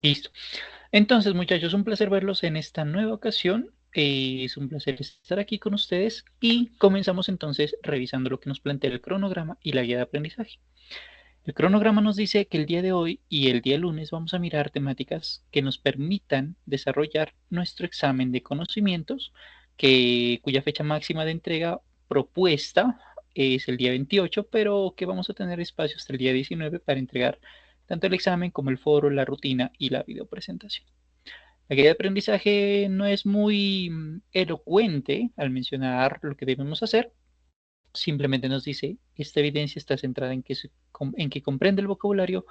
Listo. Entonces, muchachos, un placer verlos en esta nueva ocasión. Es un placer estar aquí con ustedes y comenzamos entonces revisando lo que nos plantea el cronograma y la guía de aprendizaje. El cronograma nos dice que el día de hoy y el día lunes vamos a mirar temáticas que nos permitan desarrollar nuestro examen de conocimientos, cuya fecha máxima de entrega propuesta es el día 28, pero que vamos a tener espacio hasta el día 19 para entregar tanto el examen como el foro, la rutina y la videopresentación. La guía de aprendizaje no es muy elocuente al mencionar lo que debemos hacer, simplemente nos dice, esta evidencia está centrada en que comprende el vocabulario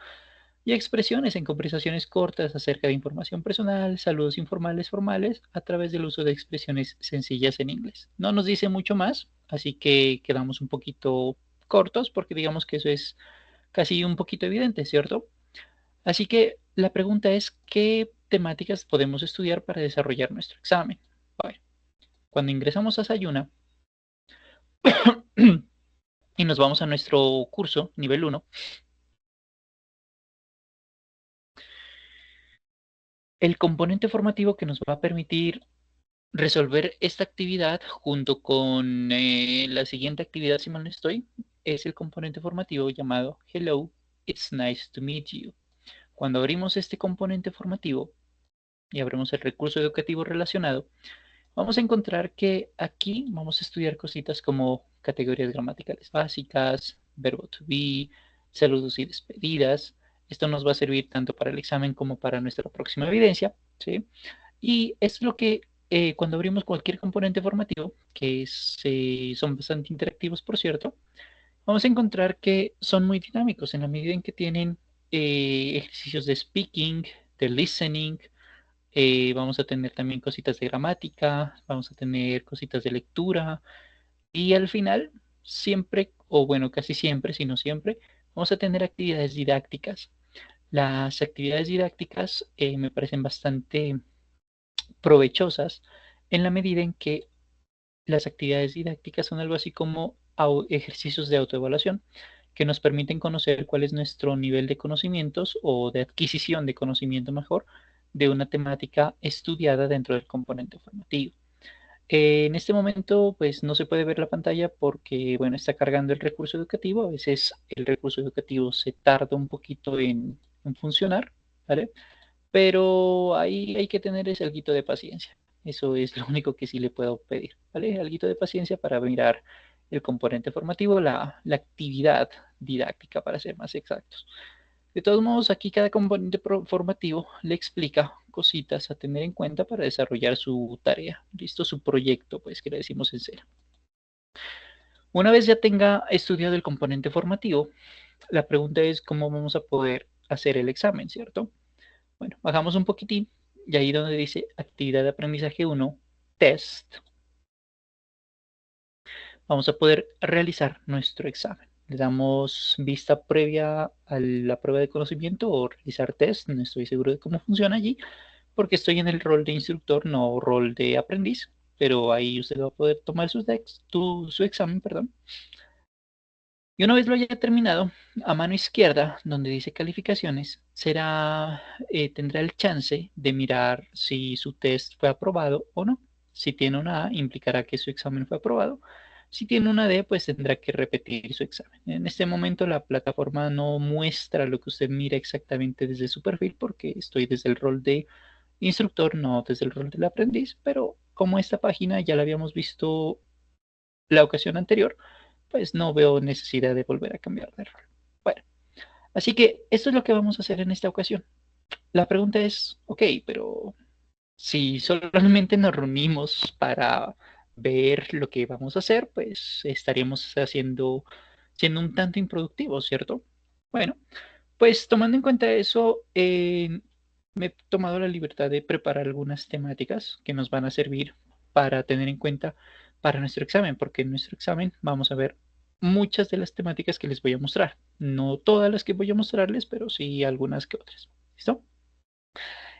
y expresiones en conversaciones cortas acerca de información personal, saludos informales formales, a través del uso de expresiones sencillas en inglés. No nos dice mucho más, así que quedamos un poquito cortos porque digamos que eso es casi un poquito evidente, ¿cierto? Así que la pregunta es, ¿qué temáticas podemos estudiar para desarrollar nuestro examen? Bueno, cuando ingresamos a Sayuna y nos vamos a nuestro curso, nivel uno, el componente formativo que nos va a permitir resolver esta actividad junto con la siguiente actividad, si mal no estoy, es el componente formativo llamado Hello, it's nice to meet you. Cuando abrimos este componente formativo y abrimos el recurso educativo relacionado, vamos a encontrar que aquí vamos a estudiar cositas como categorías gramaticales básicas, verbo to be, saludos y despedidas. Esto nos va a servir tanto para el examen como para nuestra próxima evidencia, ¿sí? Y es lo que cuando abrimos cualquier componente formativo, son bastante interactivos, por cierto, vamos a encontrar que son muy dinámicos en la medida en que tienen ejercicios de speaking, de listening, vamos a tener también cositas de gramática, vamos a tener cositas de lectura y al final, siempre, o bueno, casi siempre, si no siempre, vamos a tener actividades didácticas. Las actividades didácticas me parecen bastante provechosas en la medida en que las actividades didácticas son algo así como ejercicios de autoevaluación que nos permiten conocer cuál es nuestro nivel de conocimientos o de adquisición de conocimiento mejor de una temática estudiada dentro del componente formativo. En este momento, pues no se puede ver la pantalla porque, bueno, está cargando el recurso educativo. A veces el recurso educativo se tarda un poquito en funcionar, ¿vale? Pero ahí hay que tener ese alguito de paciencia. Eso es lo único que sí le puedo pedir, ¿vale? Alguito de paciencia para mirar el componente formativo, la actividad didáctica, para ser más exactos. De todos modos, aquí cada componente formativo le explica cositas a tener en cuenta para desarrollar su tarea, listo, su proyecto, pues que le decimos en serio. Una vez ya tenga estudiado el componente formativo, la pregunta es cómo vamos a poder hacer el examen, ¿cierto? Bueno, bajamos un poquitín y ahí donde dice actividad de aprendizaje 1, test, vamos a poder realizar nuestro examen. Le damos vista previa a la prueba de conocimiento o realizar test. No estoy seguro de cómo funciona allí porque estoy en el rol de instructor, no rol de aprendiz. Pero ahí usted va a poder tomar su examen, perdón. Y una vez lo haya terminado, a mano izquierda, donde dice calificaciones, tendrá el chance de mirar si su test fue aprobado o no. Si tiene una A, implicará que su examen fue aprobado. Si tiene una D, pues tendrá que repetir su examen. En este momento la plataforma no muestra lo que usted mira exactamente desde su perfil porque estoy desde el rol de instructor, no desde el rol del aprendiz, pero como esta página ya la habíamos visto la ocasión anterior, pues no veo necesidad de volver a cambiar de rol. Bueno, así que esto es lo que vamos a hacer en esta ocasión. La pregunta es, ok, pero si solamente nos reunimos para ver lo que vamos a hacer, pues estaríamos siendo un tanto improductivos, ¿cierto? Bueno, pues tomando en cuenta eso, me he tomado la libertad de preparar algunas temáticas que nos van a servir para tener en cuenta para nuestro examen, porque en nuestro examen vamos a ver muchas de las temáticas que les voy a mostrar. No todas las que voy a mostrarles, pero sí algunas que otras. ¿Listo?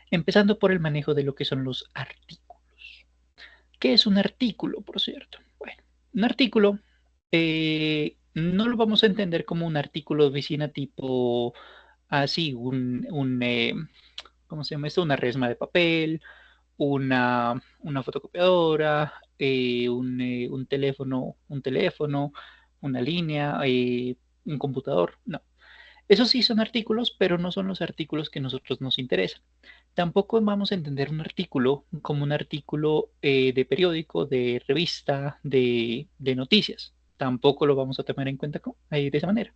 Empezando por el manejo de lo que son los artículos. ¿Qué es un artículo, por cierto? Bueno, un artículo no lo vamos a entender como un artículo de oficina tipo así, ¿cómo se llama esto? Una resma de papel, una fotocopiadora, un teléfono, una línea, un computador. No. Esos sí son artículos, pero no son los artículos que a nosotros nos interesan. Tampoco vamos a entender un artículo como un artículo de periódico, de revista, de noticias. Tampoco lo vamos a tomar en cuenta de esa manera.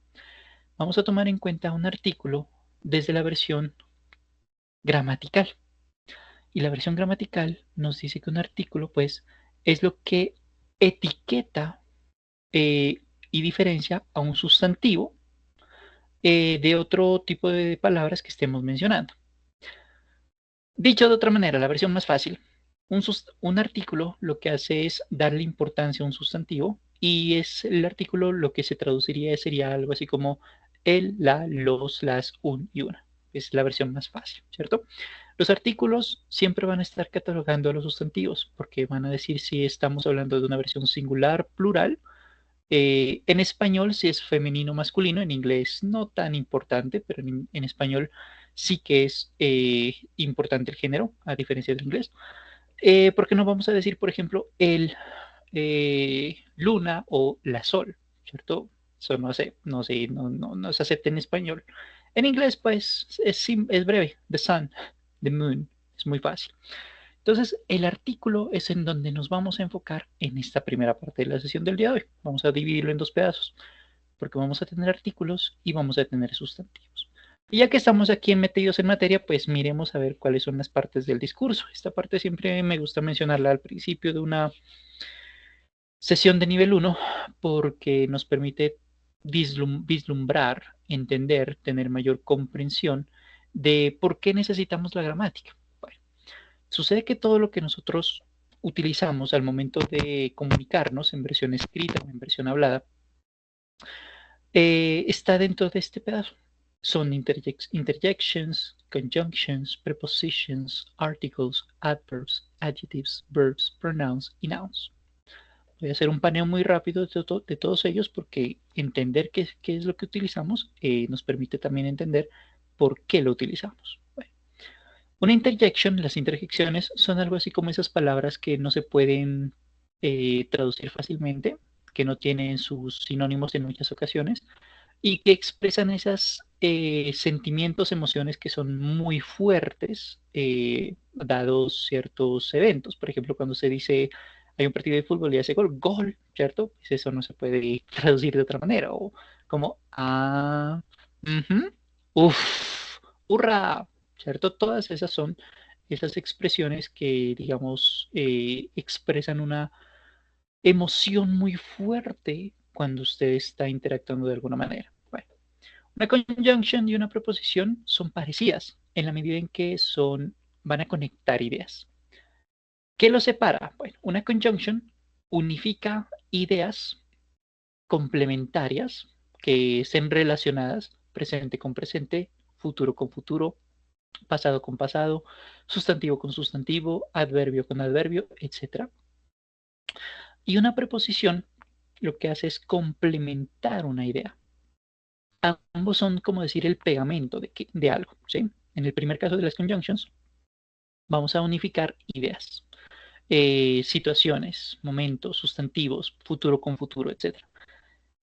Vamos a tomar en cuenta un artículo desde la versión gramatical. Y la versión gramatical nos dice que un artículo, pues, es lo que etiqueta y diferencia a un sustantivo de otro tipo de palabras que estemos mencionando. Dicho de otra manera, la versión más fácil, un artículo lo que hace es darle importancia a un sustantivo y es el artículo lo que se traduciría sería algo así como el, la, los, las, un y una. Es la versión más fácil, ¿cierto? Los artículos siempre van a estar catalogando a los sustantivos porque van a decir si estamos hablando de una versión singular, plural. En español si es femenino o masculino, en inglés no tan importante, pero en español sí que es importante el género, a diferencia del inglés. Porque no vamos a decir, por ejemplo, el luna o la sol, ¿cierto? Eso no se acepta en español. En inglés, pues, es breve, the sun, the moon, es muy fácil. Entonces, el artículo es en donde nos vamos a enfocar en esta primera parte de la sesión del día de hoy. Vamos a dividirlo en dos pedazos, porque vamos a tener artículos y vamos a tener sustantivos. Y ya que estamos aquí metidos en materia, pues miremos a ver cuáles son las partes del discurso. Esta parte siempre me gusta mencionarla al principio de una sesión de nivel 1 porque nos permite vislumbrar, entender, tener mayor comprensión de por qué necesitamos la gramática. Bueno, sucede que todo lo que nosotros utilizamos al momento de comunicarnos en versión escrita o en versión hablada está dentro de este pedazo. Son interjections, conjunctions, prepositions, articles, adverbs, adjectives, verbs, pronouns y nouns. Voy a hacer un paneo muy rápido de todos ellos porque entender qué es lo que utilizamos nos permite también entender por qué lo utilizamos. Bueno, una interjection, las interjecciones son algo así como esas palabras que no se pueden traducir fácilmente, que no tienen sus sinónimos en muchas ocasiones y que expresan esos sentimientos, emociones que son muy fuertes dados ciertos eventos. Por ejemplo, cuando se dice hay un partido de fútbol y hace gol, gol, ¿cierto? Pues eso no se puede traducir de otra manera. O como, uff, hurra, ¿cierto? Todas esas son esas expresiones que, digamos, expresan una emoción muy fuerte cuando usted está interactuando de alguna manera. Bueno, una conjunction y una preposición son parecidas en la medida en que van a conectar ideas. ¿Qué los separa? Bueno, una conjunction unifica ideas complementarias que estén relacionadas, presente con presente, futuro con futuro, pasado con pasado, sustantivo con sustantivo, adverbio con adverbio, etc. Y una preposición lo que hace es complementar una idea. Ambos son como decir el pegamento de algo, ¿sí? En el primer caso de las conjunctions, vamos a unificar ideas, situaciones, momentos, sustantivos, futuro con futuro, etc.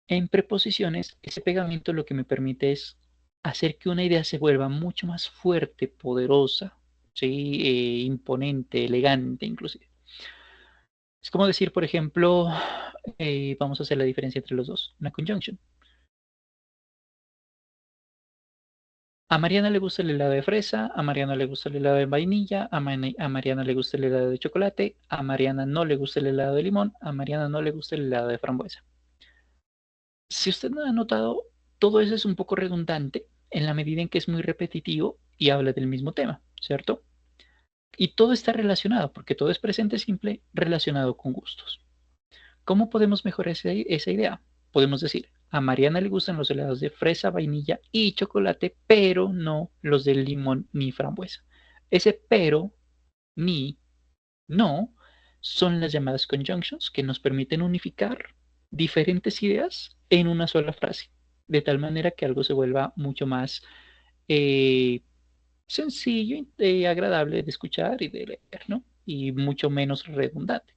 En preposiciones, ese pegamento lo que me permite es hacer que una idea se vuelva mucho más fuerte, poderosa, ¿sí? Imponente, elegante, inclusive. Es como decir, por ejemplo, vamos a hacer la diferencia entre los dos, una conjunction. A Mariana le gusta el helado de fresa, a Mariana le gusta el helado de vainilla, a Mariana le gusta el helado de chocolate, a Mariana no le gusta el helado de limón, a Mariana no le gusta el helado de frambuesa. Si usted no ha notado, todo eso es un poco redundante en la medida en que es muy repetitivo y habla del mismo tema, ¿cierto? Y todo está relacionado, porque todo es presente simple relacionado con gustos. ¿Cómo podemos mejorar esa idea? Podemos decir, a Mariana le gustan los helados de fresa, vainilla y chocolate, pero no los de limón ni frambuesa. Ese pero, ni, no, son las llamadas conjunctions que nos permiten unificar diferentes ideas en una sola frase, de tal manera que algo se vuelva mucho más eh, sencillo y agradable de escuchar y de leer, ¿no? Y mucho menos redundante.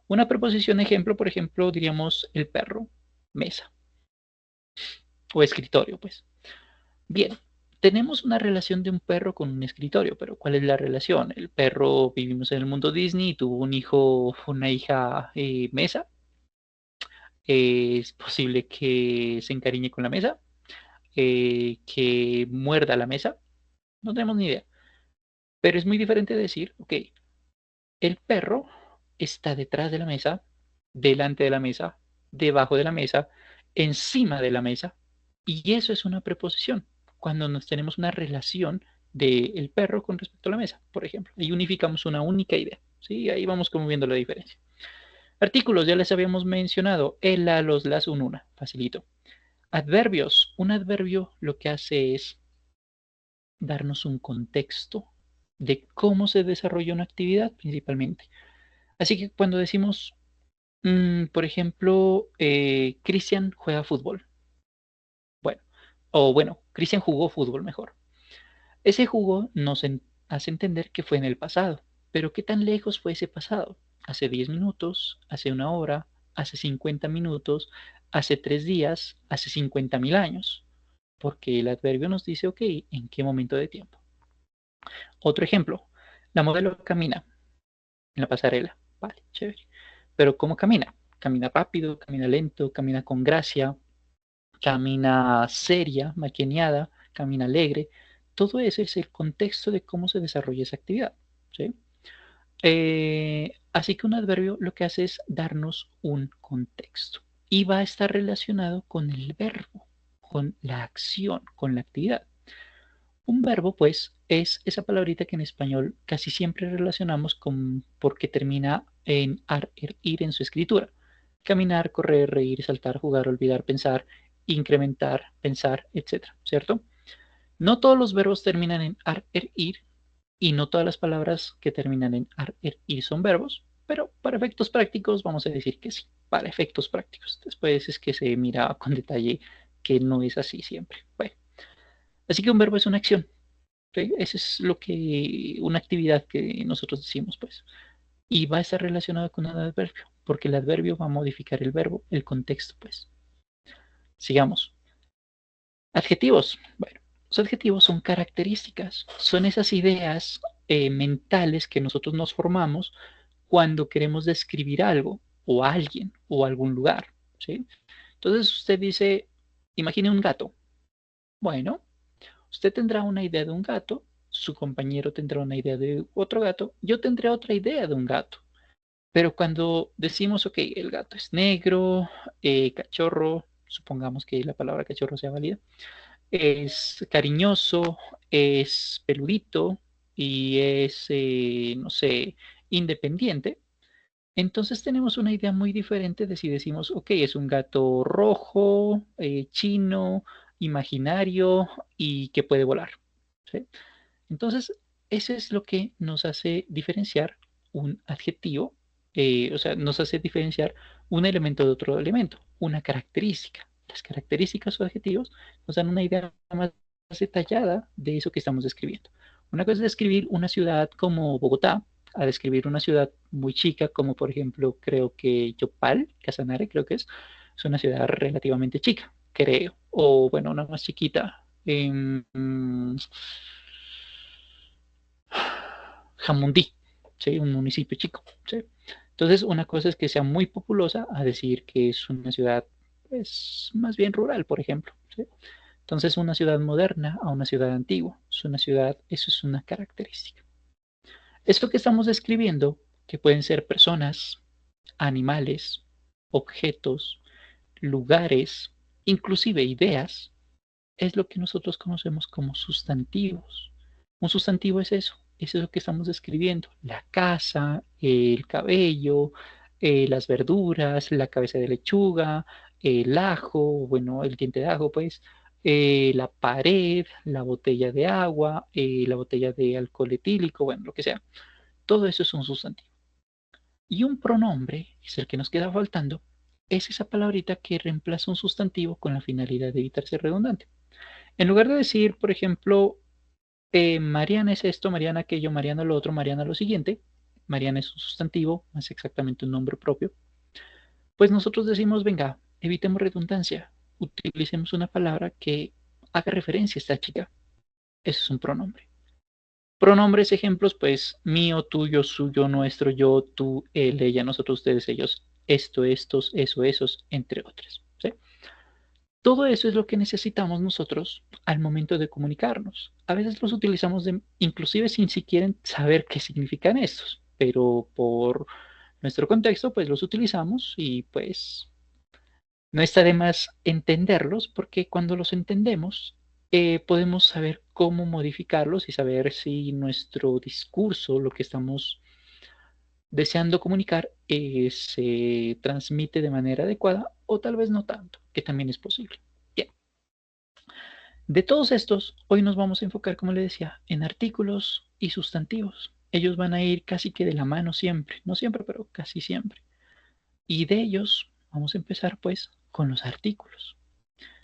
Una preposición ejemplo, por ejemplo, diríamos el perro, mesa o escritorio, pues. Bien, tenemos una relación de un perro con un escritorio, pero ¿cuál es la relación? El perro, vivimos en el mundo Disney y tuvo un hijo, una hija mesa. Es posible que se encariñe con la mesa, que muerda la mesa. No tenemos ni idea. Pero es muy diferente decir, ok, el perro está detrás de la mesa, delante de la mesa, debajo de la mesa, encima de la mesa. Y eso es una preposición. Cuando nos tenemos una relación del perro con respecto a la mesa, por ejemplo, y unificamos una única idea. ¿Sí? Ahí vamos como viendo la diferencia. Artículos, ya les habíamos mencionado. El, la, los, las, un, una. Facilito. Adverbios. Un adverbio lo que hace es darnos un contexto de cómo se desarrolla una actividad principalmente. Así que cuando decimos, por ejemplo, Cristian juega fútbol. Bueno, o bueno, Cristian jugó fútbol mejor. Ese jugó nos hace entender que fue en el pasado. Pero ¿qué tan lejos fue ese pasado? Hace 10 minutos, hace una hora, hace 50 minutos, hace 3 días, hace 50.000 años. Porque el adverbio nos dice, ok, ¿en qué momento de tiempo? Otro ejemplo, la modelo camina en la pasarela. Vale, chévere. Pero ¿cómo camina? Camina rápido, camina lento, camina con gracia, camina seria, maquineada, camina alegre. Todo ese es el contexto de cómo se desarrolla esa actividad. ¿Sí? Así que un adverbio lo que hace es darnos un contexto y va a estar relacionado con el verbo, con la acción, con la actividad. Un verbo, pues, es esa palabrita que en español casi siempre relacionamos con porque termina en ar, er, ir en su escritura. Caminar, correr, reír, saltar, jugar, olvidar, pensar, incrementar, pensar, etcétera, ¿cierto? No todos los verbos terminan en ar, er, ir y no todas las palabras que terminan en ar, er, ir son verbos, pero para efectos prácticos vamos a decir que sí, para efectos prácticos. Después es que se mira con detalle que no es así siempre. Bueno, así que un verbo es una acción. ¿Sí? Eso es lo que, una actividad que nosotros decimos, pues. Y va a estar relacionado con un adverbio, porque el adverbio va a modificar el verbo, el contexto, pues. Sigamos. Adjetivos. Bueno, los adjetivos son características, son esas ideas mentales que nosotros nos formamos cuando queremos describir algo, o a alguien, o algún lugar, ¿sí? Entonces usted dice, imagine un gato. Bueno, usted tendrá una idea de un gato, su compañero tendrá una idea de otro gato, yo tendré otra idea de un gato. Pero cuando decimos, ok, el gato es negro, cachorro, supongamos que la palabra cachorro sea válida, es cariñoso, es peludito y es, no sé, independiente, entonces tenemos una idea muy diferente de si decimos, ok, es un gato rojo, chino, imaginario y que puede volar. ¿Sí? Entonces, eso es lo que nos hace diferenciar un adjetivo, o sea, nos hace diferenciar un elemento de otro elemento, una característica. Las características o adjetivos nos dan una idea más detallada de eso que estamos describiendo. Una cosa es describir una ciudad como Bogotá, a describir una ciudad muy chica como por ejemplo creo que Yopal, Casanare creo que es una ciudad relativamente chica, creo, o bueno, una más chiquita. Jamundí, ¿sí? Un municipio chico. ¿Sí? Entonces, una cosa es que sea muy populosa a decir que es una ciudad, pues, más bien rural, por ejemplo. ¿Sí? Entonces, una ciudad moderna a una ciudad antigua. Es una ciudad, eso es una característica. Esto que estamos describiendo, que pueden ser personas, animales, objetos, lugares, inclusive ideas, es lo que nosotros conocemos como sustantivos. Un sustantivo es eso que estamos describiendo, la casa, el cabello, las verduras, la cabeza de lechuga, el ajo, bueno, el diente de ajo, pues, la pared, la botella de agua, la botella de alcohol etílico, bueno, lo que sea. Todo eso es un sustantivo. Y un pronombre, es el que nos queda faltando, es esa palabrita que reemplaza un sustantivo con la finalidad de evitar ser redundante. En lugar de decir, por ejemplo, Mariana es esto, Mariana aquello, Mariana lo otro, Mariana lo siguiente. Mariana es un sustantivo, no es exactamente un nombre propio. Pues nosotros decimos, venga, evitemos redundancia, utilicemos una palabra que haga referencia a esta chica. Eso es un pronombre. Pronombres, ejemplos, pues mío, tuyo, suyo, nuestro, yo, tú, él, ella, nosotros, ustedes, ellos, esto, estos, eso, esos, entre otros. ¿Sí? Todo eso es lo que necesitamos nosotros al momento de comunicarnos. A veces los utilizamos inclusive sin siquiera saber qué significan estos, pero por nuestro contexto, pues los utilizamos y pues no está de más entenderlos porque cuando los entendemos podemos saber cómo modificarlos y saber si nuestro discurso, lo que estamos deseando comunicar, se transmite de manera adecuada o tal vez no tanto, que también es posible. Bien, de todos estos, hoy nos vamos a enfocar, como le decía, en artículos y sustantivos. Ellos van a ir casi que de la mano siempre, no siempre, pero casi siempre. Y de ellos vamos a empezar pues con los artículos.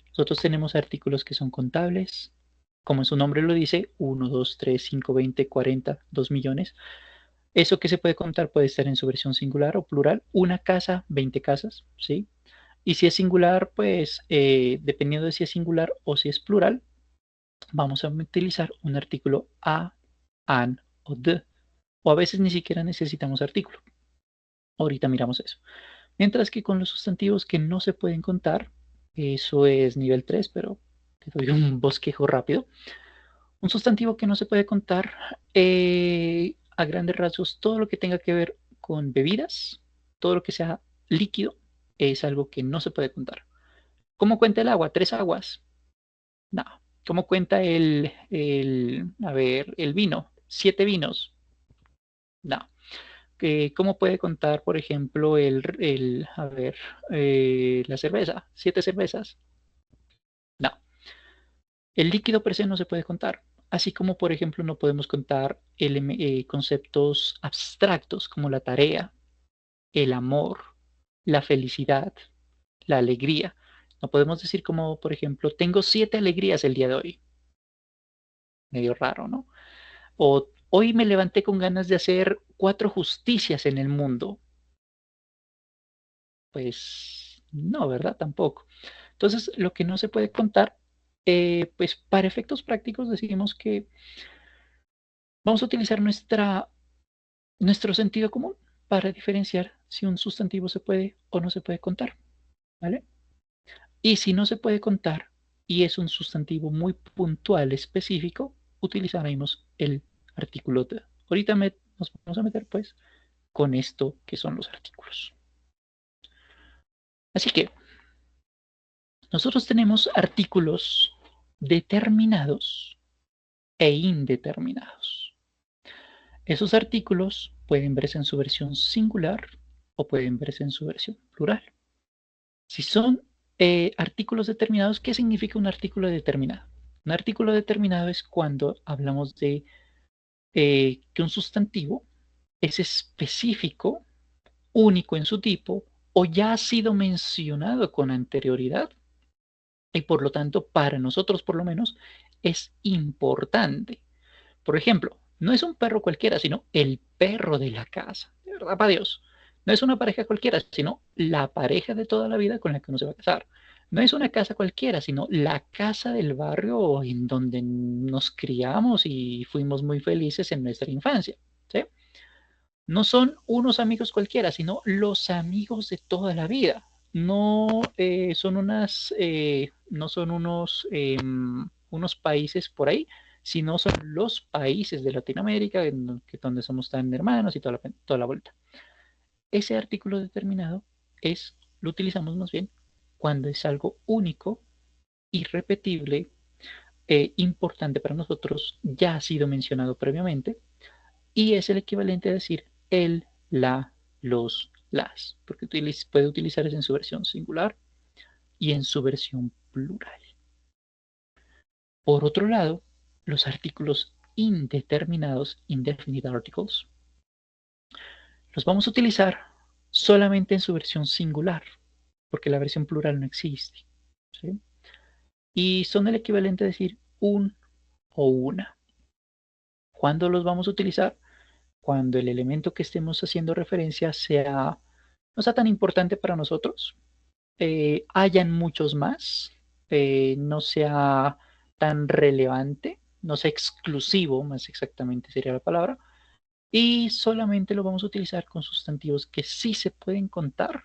Nosotros tenemos artículos que son contables, como su nombre lo dice, 1, 2, 3, 5, 20, 40, 2 millones. Eso que se puede contar puede estar en su versión singular o plural. Una casa, 20 casas, ¿sí? Y si es singular, pues dependiendo de si es singular o si es plural, vamos a utilizar un artículo a, an o de. O a veces ni siquiera necesitamos artículo. Ahorita miramos eso. Mientras que con los sustantivos que no se pueden contar, eso es nivel 3, pero te doy un bosquejo rápido. Un sustantivo que no se puede contar, a grandes rasgos, todo lo que tenga que ver con bebidas, todo lo que sea líquido, es algo que no se puede contar. ¿Cómo cuenta el agua? ¿Tres aguas? No. ¿Cómo cuenta a ver, el vino? ¿Siete vinos? No. ¿Cómo puede contar, por ejemplo, a ver, la cerveza? ¿Siete cervezas? No. El líquido per se no se puede contar, así como, por ejemplo, no podemos contar conceptos abstractos como la tarea, el amor, la felicidad, la alegría. No podemos decir como, por ejemplo, tengo 7 alegrías el día de hoy. Medio raro, ¿no? O hoy me levanté con ganas de hacer 4 justicias en el mundo. Pues no, ¿verdad? Tampoco. Entonces, lo que no se puede contar, pues para efectos prácticos decimos que vamos a utilizar nuestro sentido común para diferenciar si un sustantivo se puede o no se puede contar, ¿vale? Y si no se puede contar y es un sustantivo muy puntual, específico, utilizaremos el artículo de. Ahorita nos vamos a meter pues con esto que son los artículos. Así que nosotros tenemos artículos determinados e indeterminados. Esos artículos pueden verse en su versión singular o pueden verse en su versión plural. Si son artículos determinados, ¿qué significa un artículo determinado? Un artículo determinado es cuando hablamos de que un sustantivo es específico, único en su tipo, o ya ha sido mencionado con anterioridad y por lo tanto, para nosotros por lo menos, es importante. Por ejemplo, no es un perro cualquiera, sino el perro de la casa. De verdad, para Dios. No es una pareja cualquiera, sino la pareja de toda la vida con la que uno se va a casar. No es una casa cualquiera, sino la casa del barrio en donde nos criamos y fuimos muy felices en nuestra infancia. ¿Sí? No son unos amigos cualquiera, sino los amigos de toda la vida. No no son unos países por ahí, sino son los países de Latinoamérica donde somos tan hermanos y toda la vuelta. Ese artículo determinado lo utilizamos más bien cuando es algo único, irrepetible, importante para nosotros, ya ha sido mencionado previamente y es el equivalente a decir el, la, los, las, porque puede utilizarse en su versión singular y en su versión plural. Por otro lado, los artículos indeterminados, indefinite articles, los vamos a utilizar solamente en su versión singular, porque la versión plural no existe. ¿Sí? Y son el equivalente a decir un o una. ¿Cuándo los vamos a utilizar? Cuando el elemento que estemos haciendo referencia no sea tan importante para nosotros, hayan muchos más, no sea tan relevante, no sea exclusivo, más exactamente sería la palabra, y solamente lo vamos a utilizar con sustantivos que sí se pueden contar,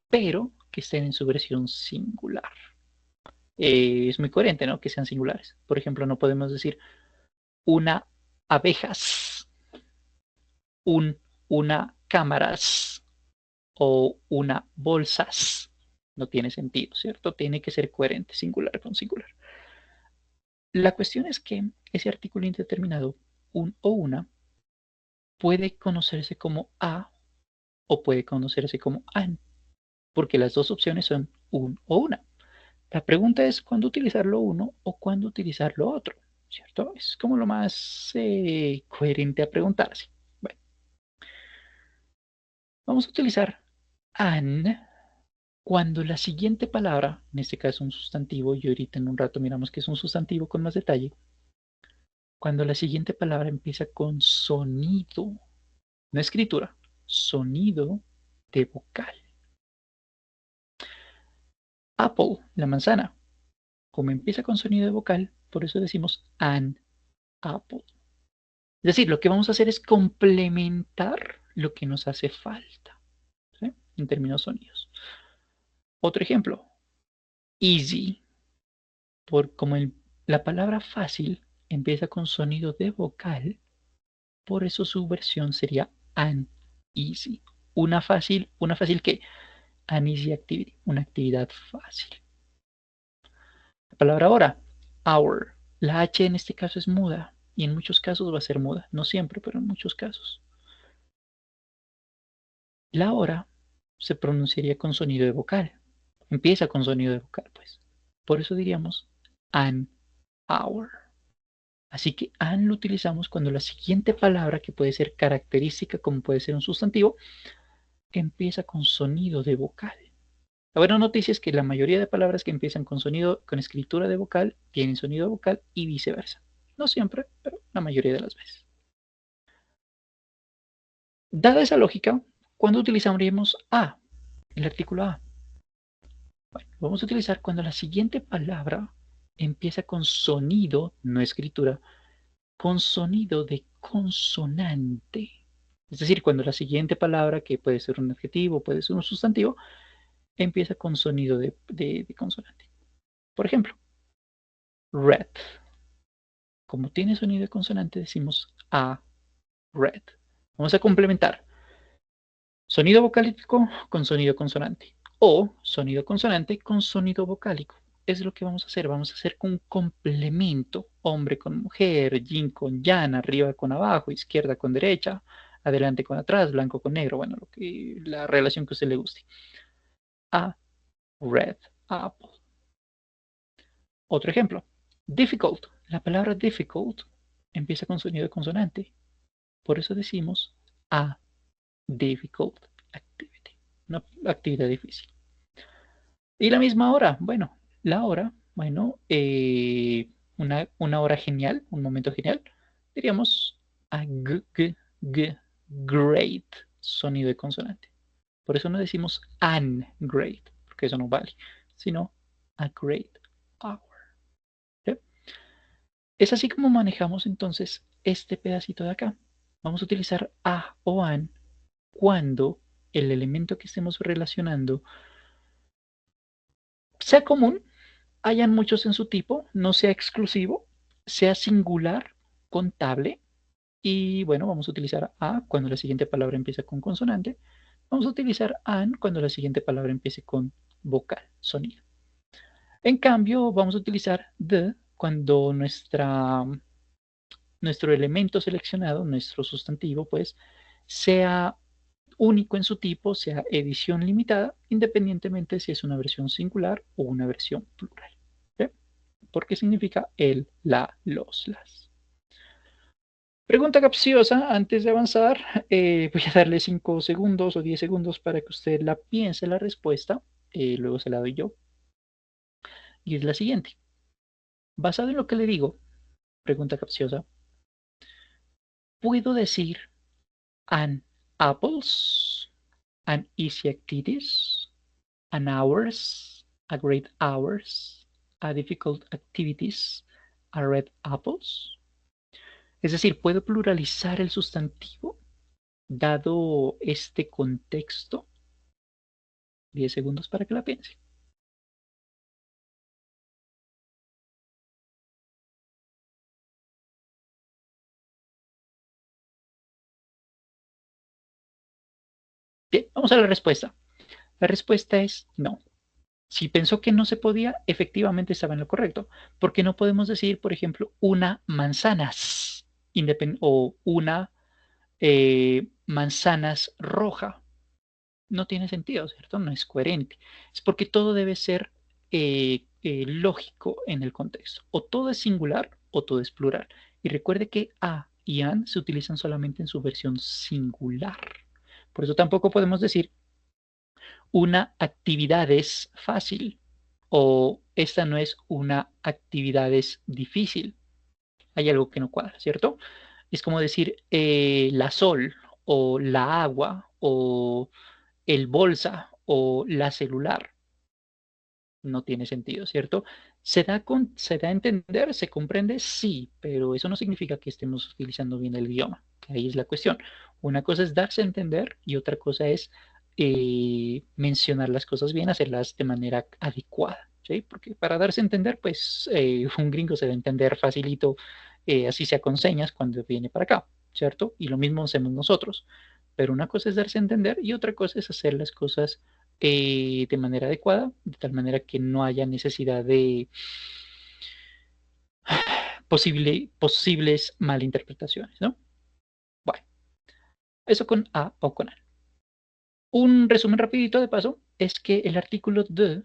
pero que estén en su versión singular. Es muy coherente, ¿no? Que sean singulares. Por ejemplo, no podemos decir una abejas, una cámaras o una bolsas. No tiene sentido, ¿cierto? Tiene que ser coherente, singular con singular. La cuestión es que ese artículo indeterminado, un o una, puede conocerse como a o puede conocerse como an, porque las dos opciones son un o una. La pregunta es cuándo utilizar lo uno o cuándo utilizar lo otro, ¿cierto? Es como lo más coherente a preguntarse. Bueno, vamos a utilizar an cuando la siguiente palabra, en este caso un sustantivo, y ahorita en un rato miramos que es un sustantivo con más detalle, cuando la siguiente palabra empieza con sonido, no escritura, sonido de vocal. Apple, la manzana, como empieza con sonido de vocal, por eso decimos an apple. Es decir, lo que vamos a hacer es complementar lo que nos hace falta, ¿sí? En términos sonidos. Otro ejemplo, easy, como la palabra fácil empieza con sonido de vocal, por eso su versión sería an easy. Una fácil que an easy activity, una actividad fácil. La palabra hora, hour. La H en este caso es muda y en muchos casos va a ser muda. No siempre, pero en muchos casos. La hora se pronunciaría con sonido de vocal. Empieza con sonido de vocal, pues. Por eso diríamos an hour. Así que an lo utilizamos cuando la siguiente palabra, que puede ser característica como puede ser un sustantivo, empieza con sonido de vocal. La buena noticia es que la mayoría de palabras que empiezan con sonido, con escritura de vocal, tienen sonido de vocal y viceversa. No siempre, pero la mayoría de las veces. Dada esa lógica, ¿cuándo utilizaríamos a? El artículo a. Bueno, lo vamos a utilizar cuando la siguiente palabra empieza con sonido, no escritura, con sonido de consonante. Es decir, cuando la siguiente palabra, que puede ser un adjetivo, puede ser un sustantivo, empieza con sonido de consonante. Por ejemplo, red. Como tiene sonido de consonante, decimos a red. Vamos a complementar sonido vocálico con sonido consonante o sonido consonante con sonido vocálico. Es lo que vamos a hacer. Vamos a hacer un complemento, hombre con mujer, yin con yang, arriba con abajo, izquierda con derecha, adelante con atrás, blanco con negro, bueno, la relación que a usted le guste. A red apple. Otro ejemplo, difficult. La palabra difficult empieza con sonido de consonante. Por eso decimos a difficult activity, una actividad difícil. Y la misma hora, bueno, la hora, bueno, una hora genial, un momento genial, diríamos a great, sonido de consonante. Por eso no decimos an great, porque eso no vale, sino a great hour. ¿Sí? Es así como manejamos entonces este pedacito de acá. Vamos a utilizar a o an cuando el elemento que estemos relacionando sea común, hayan muchos en su tipo, no sea exclusivo, sea singular, contable, y bueno, vamos a utilizar a cuando la siguiente palabra empieza con consonante, vamos a utilizar an cuando la siguiente palabra empiece con vocal, sonido. En cambio, vamos a utilizar the cuando nuestro elemento seleccionado, nuestro sustantivo, pues, sea único en su tipo, sea edición limitada, independientemente si es una versión singular o una versión plural. ¿Sí? Porque significa el, la, los, las. Pregunta capciosa, antes de avanzar, voy a darle 5 segundos o 10 segundos para que usted la piense la respuesta, luego se la doy yo, y es la siguiente. Basado en lo que le digo, pregunta capciosa, puedo decir an apples, an easy activities, an hours, a great hours, a difficult activities, a red apples. Es decir, puedo pluralizar el sustantivo dado este contexto. 10 segundos para que la piense. Bien, vamos a la respuesta. La respuesta es no. Si pensó que no se podía, efectivamente estaba en lo correcto, porque no podemos decir, por ejemplo, una manzanas o una manzanas roja. No tiene sentido, ¿cierto? No es coherente. Es porque todo debe ser lógico en el contexto. O todo es singular o todo es plural. Y recuerde que a y an se utilizan solamente en su versión singular. Por eso tampoco podemos decir una actividad es fácil o esta no es una actividad es difícil. Hay algo que no cuadra, ¿cierto? Es como decir la sol o la agua o el bolsa o la celular. No tiene sentido, ¿cierto? Se da a entender, se comprende, sí, pero eso no significa que estemos utilizando bien el idioma. Ahí es la cuestión. Una cosa es darse a entender y otra cosa es mencionar las cosas bien, hacerlas de manera adecuada, ¿sí? Porque para darse a entender, pues un gringo se va a entender facilito, así sea con señas, cuando viene para acá, ¿cierto? Y lo mismo hacemos nosotros. Pero una cosa es darse a entender y otra cosa es hacer las cosas de manera adecuada, de tal manera que no haya necesidad de posibles malinterpretaciones, ¿no? Bueno, eso con A o con A. Un resumen rapidito de paso es que el artículo de,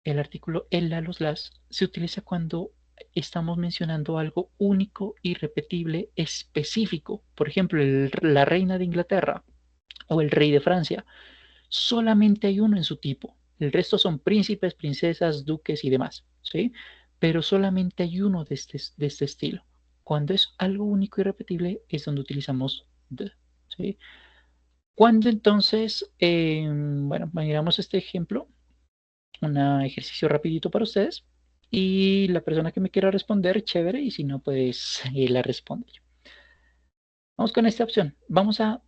el artículo el, la, los, las, se utiliza cuando estamos mencionando algo único, irrepetible, específico. Por ejemplo, la reina de Inglaterra o el rey de Francia. Solamente hay uno en su tipo. El resto son príncipes, princesas, duques y demás, ¿sí? Pero solamente hay uno de este estilo. Cuando es algo único y repetible es donde utilizamos the, ¿sí? Cuando entonces, bueno, miramos este ejemplo, un ejercicio rapidito para ustedes. Y la persona que me quiera responder, chévere, y si no, pues la responde yo. Vamos con esta opción. Vamos a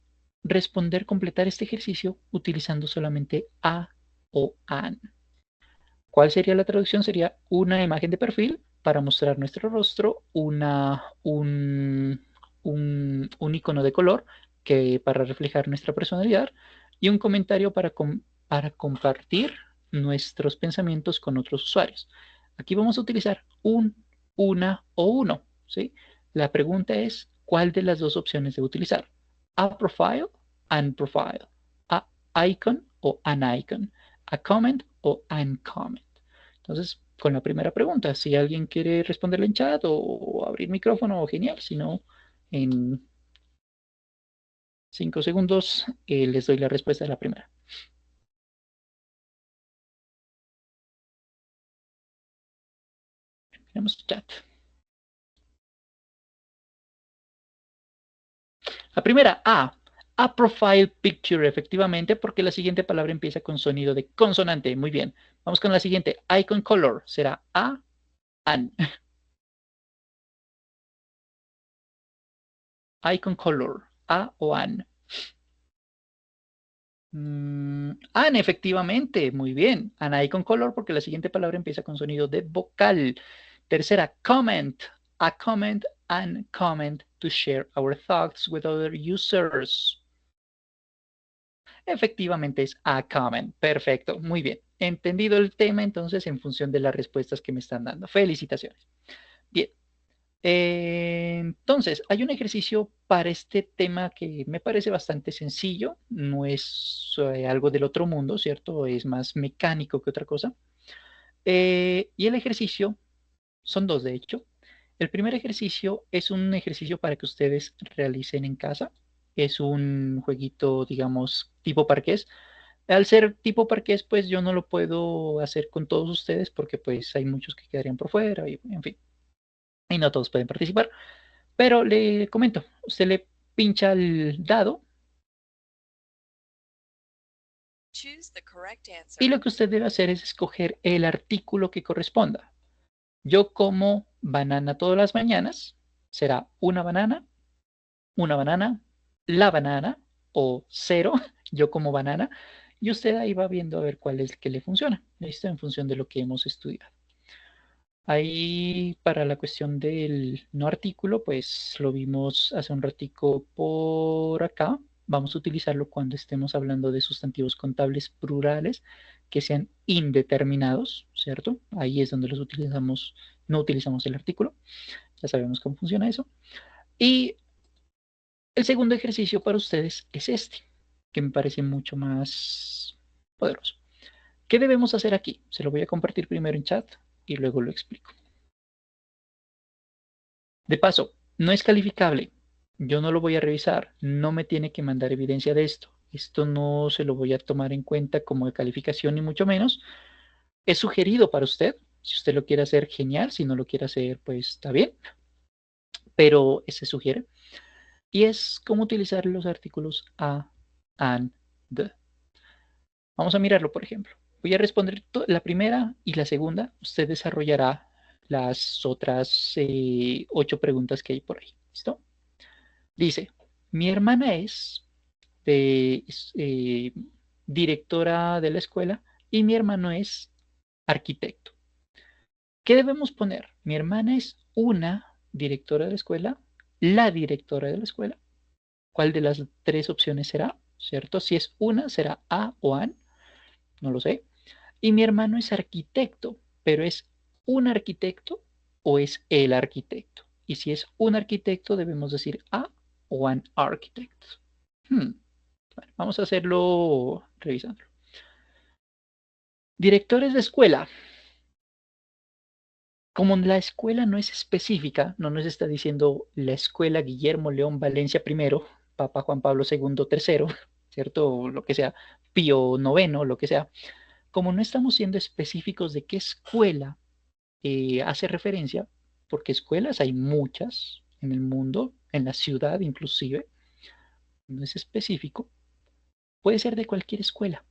responder, completar este ejercicio utilizando solamente a o an. ¿Cuál sería la traducción? Sería una imagen de perfil para mostrar nuestro rostro, un icono de color que para reflejar nuestra personalidad y un comentario para compartir nuestros pensamientos con otros usuarios. Aquí vamos a utilizar un, una o uno, ¿sí? La pregunta es, ¿cuál de las dos opciones debo utilizar? A profile, an profile, a icon o an icon, a comment o an comment. Entonces, con la primera pregunta, si alguien quiere responderle en chat o abrir micrófono, genial. Si no, en 5 segundos les doy la respuesta de la primera. Tenemos chat. La primera, A profile picture, efectivamente, porque la siguiente palabra empieza con sonido de consonante. Muy bien. Vamos con la siguiente. Icon color. Será an. Icon color. A o an. An, efectivamente, muy bien. An icon color porque la siguiente palabra empieza con sonido de vocal. Tercera, comment. A comment and comment to share our thoughts with other users. Efectivamente es a comment. Perfecto, muy bien. Entendido el tema entonces en función de las respuestas que me están dando. Felicitaciones. Bien. Entonces, hay un ejercicio para este tema que me parece bastante sencillo, no es algo del otro mundo, ¿cierto? Es más mecánico que otra cosa. Y el ejercicio, son dos de hecho. El primer ejercicio es un ejercicio para que ustedes realicen en casa. Es un jueguito, digamos, tipo parqués. Al ser tipo parqués, pues yo no lo puedo hacer con todos ustedes porque pues hay muchos que quedarían por fuera y en fin, y no todos pueden participar. Pero le comento, usted pincha el dado y lo que usted debe hacer es escoger el artículo que corresponda. Yo como banana todas las mañanas, será una banana, la banana o cero, yo como banana, y usted ahí va viendo a ver cuál es el que le funciona, ¿listo? En función de lo que hemos estudiado. Ahí para la cuestión del no artículo, pues lo vimos hace un ratico por acá. Vamos a utilizarlo cuando estemos hablando de sustantivos contables plurales que sean indeterminados, ¿cierto? Ahí es donde los utilizamos, no utilizamos el artículo. Ya sabemos cómo funciona eso. Y el segundo ejercicio para ustedes es este, que me parece mucho más poderoso. ¿Qué debemos hacer aquí? Se lo voy a compartir primero en chat y luego lo explico. De paso, no es calificable. Yo no lo voy a revisar. No me tiene que mandar evidencia de esto. Esto no se lo voy a tomar en cuenta como de calificación ni mucho menos. Es sugerido para usted. Si usted lo quiere hacer, genial. Si no lo quiere hacer, pues está bien. Pero se sugiere. Y es cómo utilizar los artículos a, and, the. Vamos a mirarlo, por ejemplo. Voy a responder la primera y la segunda. Usted desarrollará las otras 8 preguntas que hay por ahí. ¿Listo? Dice, mi hermana es eh, directora de la escuela y mi hermano es arquitecto. ¿Qué debemos poner? Mi hermana es una directora de la escuela, la directora de la escuela. ¿Cuál de las 3 opciones será? ¿Cierto? Si es una, será a o an, no lo sé. Y mi hermano es arquitecto, pero ¿es un arquitecto o es el arquitecto? Y si es un arquitecto, debemos decir a o an architect. Hmm. Bueno, vamos a hacerlo revisando. Directores de escuela. Como la escuela no es específica, no nos está diciendo la escuela Guillermo León Valencia I, Papa Juan Pablo II, tercero, ¿cierto? O lo que sea, Pío noveno, lo que sea. Como no estamos siendo específicos de qué escuela hace referencia, porque escuelas hay muchas en el mundo, en la ciudad inclusive, no es específico, puede ser de cualquier escuela,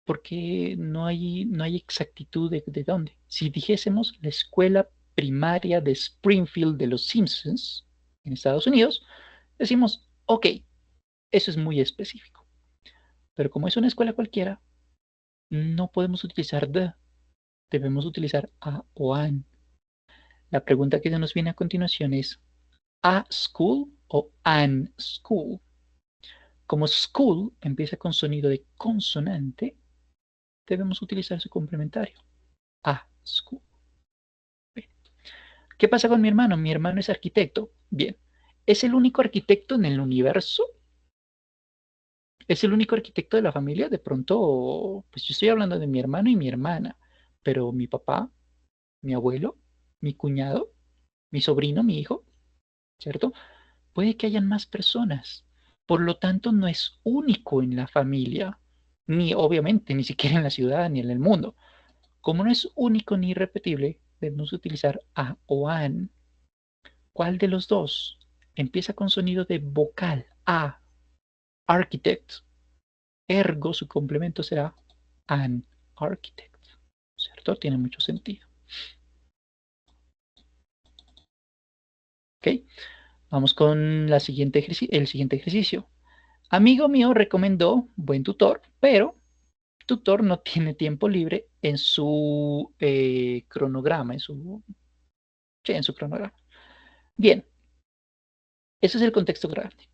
porque no hay exactitud de dónde. Si dijésemos la escuela primaria de Springfield de los Simpsons en Estados Unidos, decimos, ok, eso es muy específico. Pero como es una escuela cualquiera, no podemos utilizar the, debemos utilizar a o an. La pregunta que se nos viene a continuación es, ¿a school o an school? Como school empieza con sonido de consonante, debemos utilizar su complementario. A school. Bien. ¿Qué pasa con mi hermano? Mi hermano es arquitecto. Bien. ¿Es el único arquitecto en el universo? ¿Es el único arquitecto de la familia? De pronto, pues yo estoy hablando de mi hermano y mi hermana, pero mi papá, mi abuelo, mi cuñado, mi sobrino, mi hijo, ¿cierto? Puede que hayan más personas. Por lo tanto, no es único en la familia, ni obviamente, ni siquiera en la ciudad, ni en el mundo. Como no es único ni irrepetible, debemos utilizar a o an. ¿Cuál de los dos? Empieza con sonido de vocal, a, architect. Ergo, su complemento será an architect. ¿Cierto? Tiene mucho sentido. ¿Ok? Vamos con el siguiente ejercicio. Amigo mío recomendó buen tutor, pero tutor no tiene tiempo libre en su cronograma, sí, en su cronograma. Bien, ese es el contexto grande.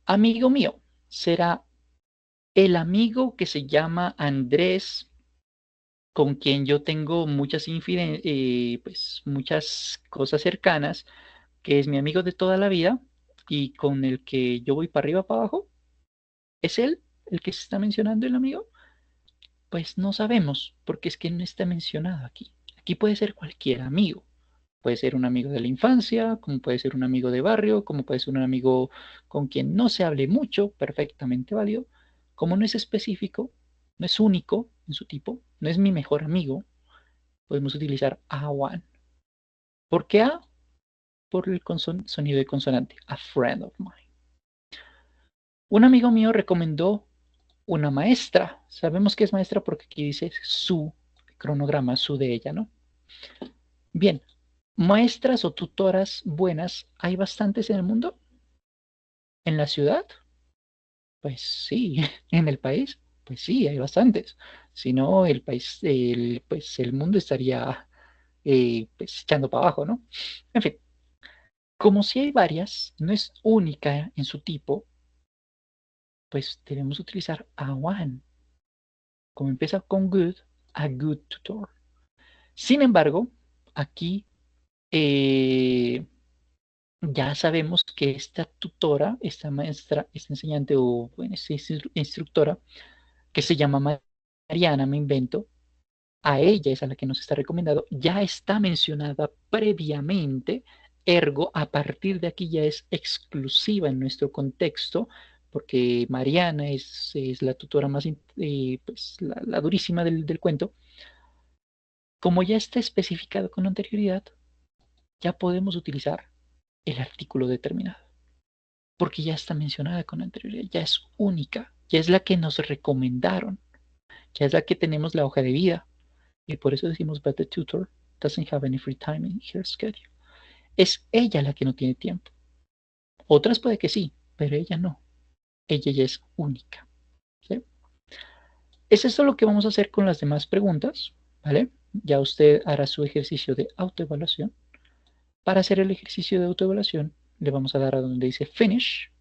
Amigo mío, será el amigo que se llama Andrés, con quien yo tengo pues, muchas cosas cercanas, que es mi amigo de toda la vida y con el que yo voy para arriba, para abajo. ¿Es él el que se está mencionando el amigo? Pues no sabemos, porque es que no está mencionado aquí. Aquí puede ser cualquier amigo. Puede ser un amigo de la infancia, como puede ser un amigo de barrio, como puede ser un amigo con quien no se hable mucho, perfectamente válido. Como no es específico, no es único en su tipo, no es mi mejor amigo, podemos utilizar a one. ¿Por qué a? por el sonido de consonante. A friend of mine. Un amigo mío recomendó una maestra. Sabemos que es maestra porque aquí dice su cronograma, su de ella, ¿no? Bien, maestras o tutoras buenas, ¿hay bastantes en el mundo? ¿En la ciudad? Pues sí. ¿En el país? Pues sí, hay bastantes. Si no, el país, pues el mundo estaría pues, echando para abajo, ¿no? En fin, como si hay varias, no es única en su tipo, pues debemos utilizar a one. Como empieza con good, a good tutor. Sin embargo, aquí eh, ya sabemos que esta tutora, esta maestra, esta enseñante o bueno, esta instructora, que se llama Mariana, me invento, a ella es a la que nos está recomendado, ya está mencionada previamente, ergo, a partir de aquí ya es exclusiva en nuestro contexto, porque Mariana es la tutora más, pues, la durísima del cuento. Como ya está especificado con anterioridad, ya podemos utilizar el artículo determinado, porque ya está mencionada con anterioridad, ya es única, ya es la que nos recomendaron, ya es la que tenemos la hoja de vida, y por eso decimos, but the tutor doesn't have any free time in her schedule. Es ella la que no tiene tiempo. Otras puede que sí, pero ella no. Ella ya es única. ¿Sí? Es esto lo que vamos a hacer con las demás preguntas, ¿vale? Ya usted hará su ejercicio de autoevaluación. Para hacer el ejercicio de autoevaluación, le vamos a dar a donde dice Finish,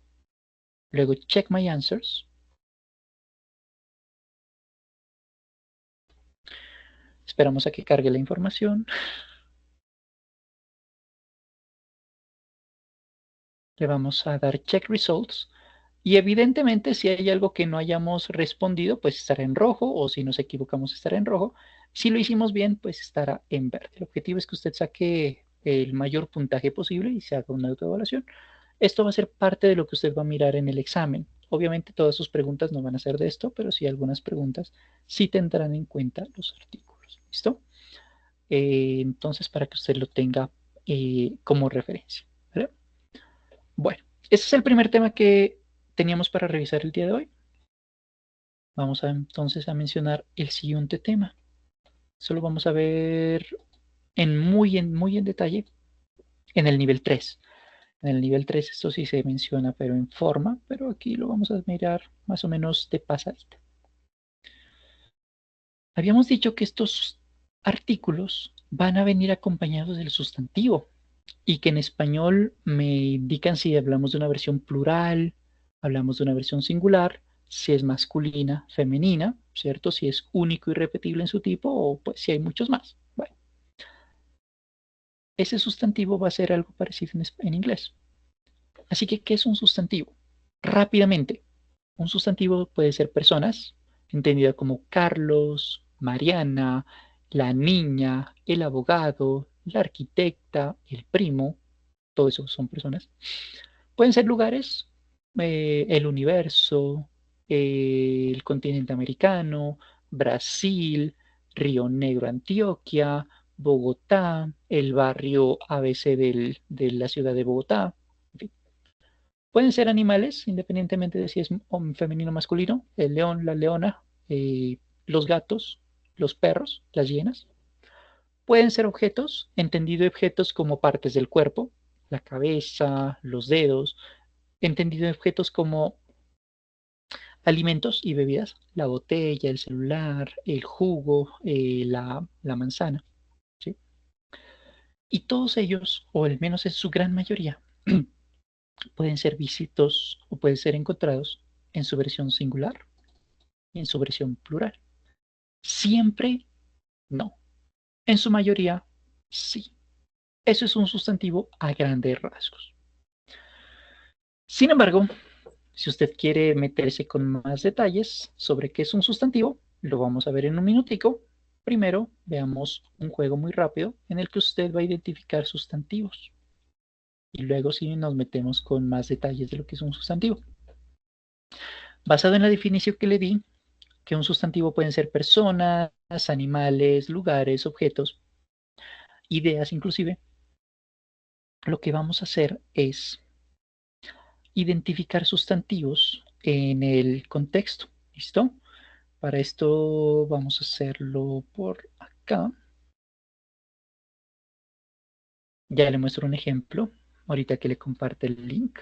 luego Check My Answers. Esperamos a que cargue la información. Le vamos a dar Check Results. Y evidentemente, si hay algo que no hayamos respondido, pues estará en rojo, o si nos equivocamos, estará en rojo. Si lo hicimos bien, pues estará en verde. El objetivo es que usted saque el mayor puntaje posible y se haga una autoevaluación. Esto va a ser parte de lo que usted va a mirar en el examen. Obviamente, todas sus preguntas no van a ser de esto, pero sí algunas preguntas sí tendrán en cuenta los artículos. ¿Listo? Entonces, para que usted lo tenga como referencia. ¿Vale? Bueno, ese es el primer tema que teníamos para revisar el día de hoy. Vamos a entonces a mencionar el siguiente tema. Solo vamos a ver muy en detalle en el nivel 3. En el nivel 3 esto sí se menciona, pero en forma, pero aquí lo vamos a mirar más o menos de pasadita. Habíamos dicho que estos artículos van a venir acompañados del sustantivo y que en español me indican si hablamos de una versión plural, hablamos de una versión singular, si es masculina, femenina, ¿cierto? Si es único y repetible en su tipo o pues si hay muchos más. Bueno, ese sustantivo va a ser algo parecido en inglés. Así que, ¿qué es un sustantivo? Rápidamente, un sustantivo puede ser personas, entendida como Carlos, Mariana, la niña, el abogado, la arquitecta, el primo, todo eso son personas. Pueden ser lugares, el universo, el continente americano, Brasil, Río Negro, Antioquia, Bogotá, el barrio ABC de la ciudad de Bogotá. En fin. Pueden ser animales, independientemente de si es femenino o masculino, el león, la leona, los gatos, los perros, las hienas. Pueden ser objetos, entendido objetos como partes del cuerpo, la cabeza, los dedos, entendido objetos como alimentos y bebidas, la botella, el celular, el jugo, la manzana, ¿sí? Y todos ellos, o al menos en su gran mayoría, pueden ser visitos o pueden ser encontrados en su versión singular y en su versión plural. Siempre no. En su mayoría, sí. Eso es un sustantivo a grandes rasgos. Sin embargo, si usted quiere meterse con más detalles sobre qué es un sustantivo, lo vamos a ver en un minutico. Primero, veamos un juego muy rápido en el que usted va a identificar sustantivos. Y luego sí nos metemos con más detalles de lo que es un sustantivo. Basado en la definición que le di, que un sustantivo pueden ser personas, animales, lugares, objetos, ideas inclusive. lo que vamos a hacer es identificar sustantivos en el contexto. ¿Listo? Para esto vamos a hacerlo por acá. Ya le muestro un ejemplo, ahorita que le comparte el link.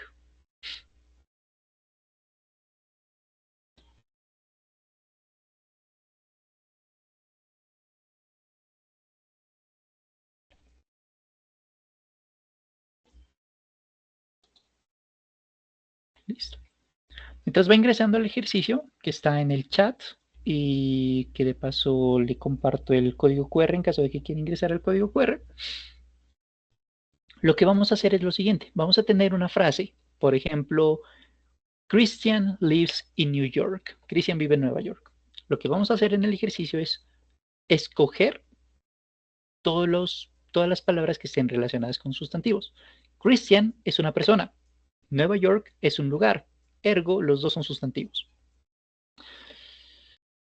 Listo. Mientras va ingresando al ejercicio que está en el chat y que de paso le comparto el código QR en caso de que quiera ingresar al código QR, lo que vamos a hacer es lo siguiente. Vamos a tener una frase, por ejemplo, Christian lives in New York. Christian vive en Nueva York. Lo que vamos a hacer en el ejercicio es escoger todas las palabras que estén relacionadas con sustantivos. Christian es una persona. Nueva York es un lugar. Ergo, los dos son sustantivos.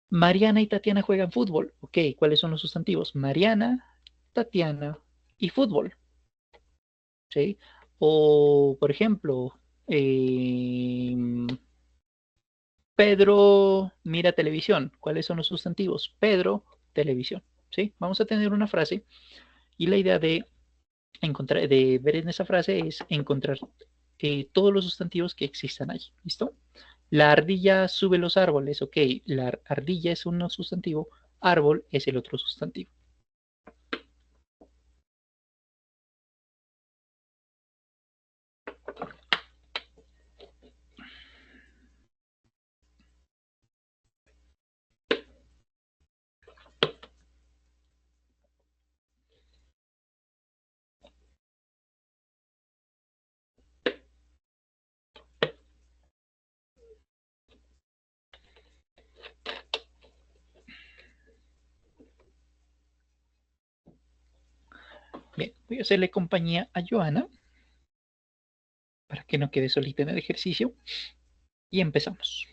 Mariana y Tatiana juegan fútbol. Ok, ¿cuáles son los sustantivos? Mariana, Tatiana y fútbol. ¿Sí? O, por ejemplo, eh, Pedro mira televisión. ¿Cuáles son los sustantivos? Pedro, televisión. ¿Sí? Vamos a tener una frase y la idea de encontrar, de ver en esa frase es encontrar todos los sustantivos que existan allí. ¿Listo? La ardilla sube los árboles. Ok, la ardilla es un sustantivo, árbol es el otro sustantivo. Bien, voy a hacerle compañía a Joana para que no quede solita en el ejercicio y empezamos.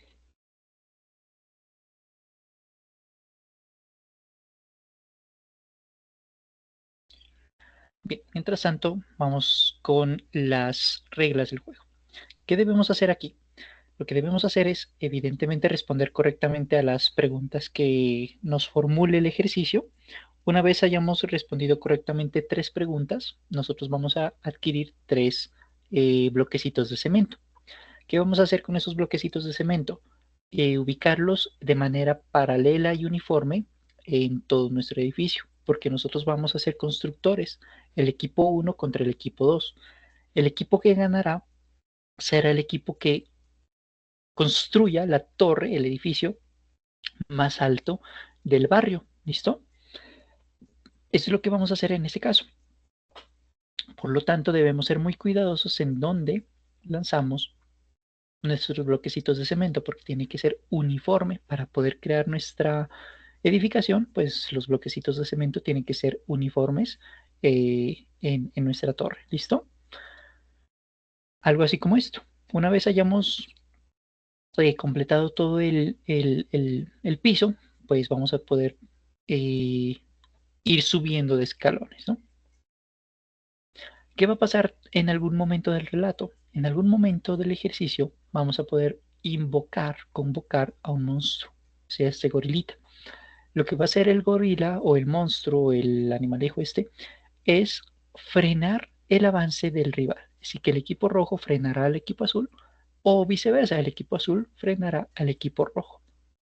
Bien, mientras tanto, vamos con las reglas del juego. ¿Qué debemos hacer aquí? Lo que debemos hacer es, evidentemente, responder correctamente a las preguntas que nos formule el ejercicio. Una vez hayamos respondido correctamente 3 preguntas, nosotros vamos a adquirir 3 bloquecitos de cemento. ¿Qué vamos a hacer con esos bloquecitos de cemento? Ubicarlos de manera paralela y uniforme en todo nuestro edificio, porque nosotros vamos a ser constructores, el equipo 1 contra el equipo 2. El equipo que ganará será el equipo que construya la torre, el edificio más alto del barrio. ¿Listo? Eso es lo que vamos a hacer en este caso. Por lo tanto, debemos ser muy cuidadosos en dónde lanzamos nuestros bloquecitos de cemento, porque tiene que ser uniforme para poder crear nuestra edificación. Pues los bloquecitos de cemento tienen que ser uniformes en nuestra torre. ¿Listo? Algo así como esto. Una vez hayamos completado todo el piso, pues vamos a poder eh, ir subiendo de escalones, ¿no? ¿Qué va a pasar en algún momento del relato? En algún momento del ejercicio vamos a poder convocar a un monstruo, sea este gorilita. Lo que va a hacer el gorila o el monstruo, el animalejo este, es frenar el avance del rival. Así que el equipo rojo frenará al equipo azul o viceversa, el equipo azul frenará al equipo rojo.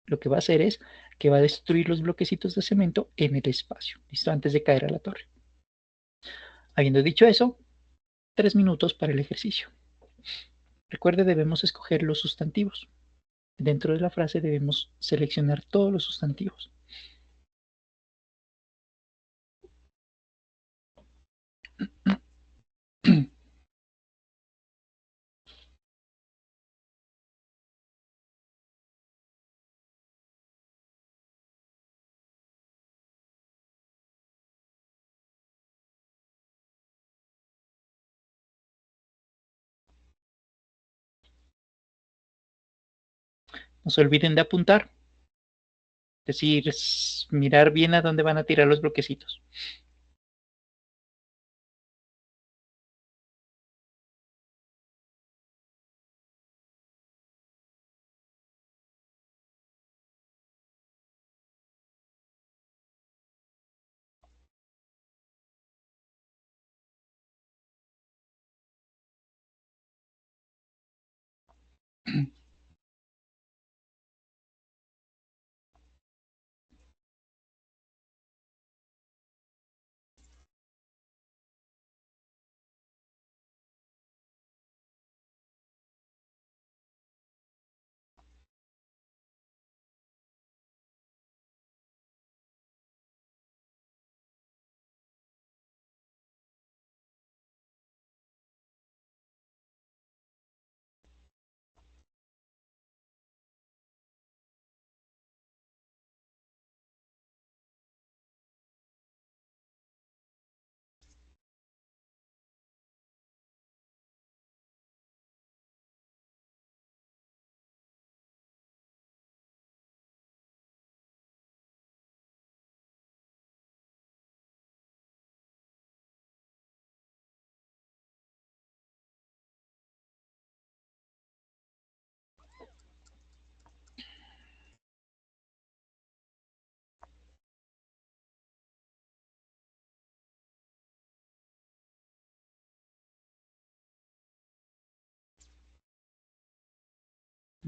Lo que va a hacer es que va a destruir los bloquecitos de cemento en el espacio, listo, antes de caer a la torre. Habiendo dicho eso, 3 minutos para el ejercicio. Recuerde, debemos escoger los sustantivos. Dentro de la frase debemos seleccionar todos los sustantivos. No se olviden de apuntar, es decir, mirar bien a dónde van a tirar los bloquecitos.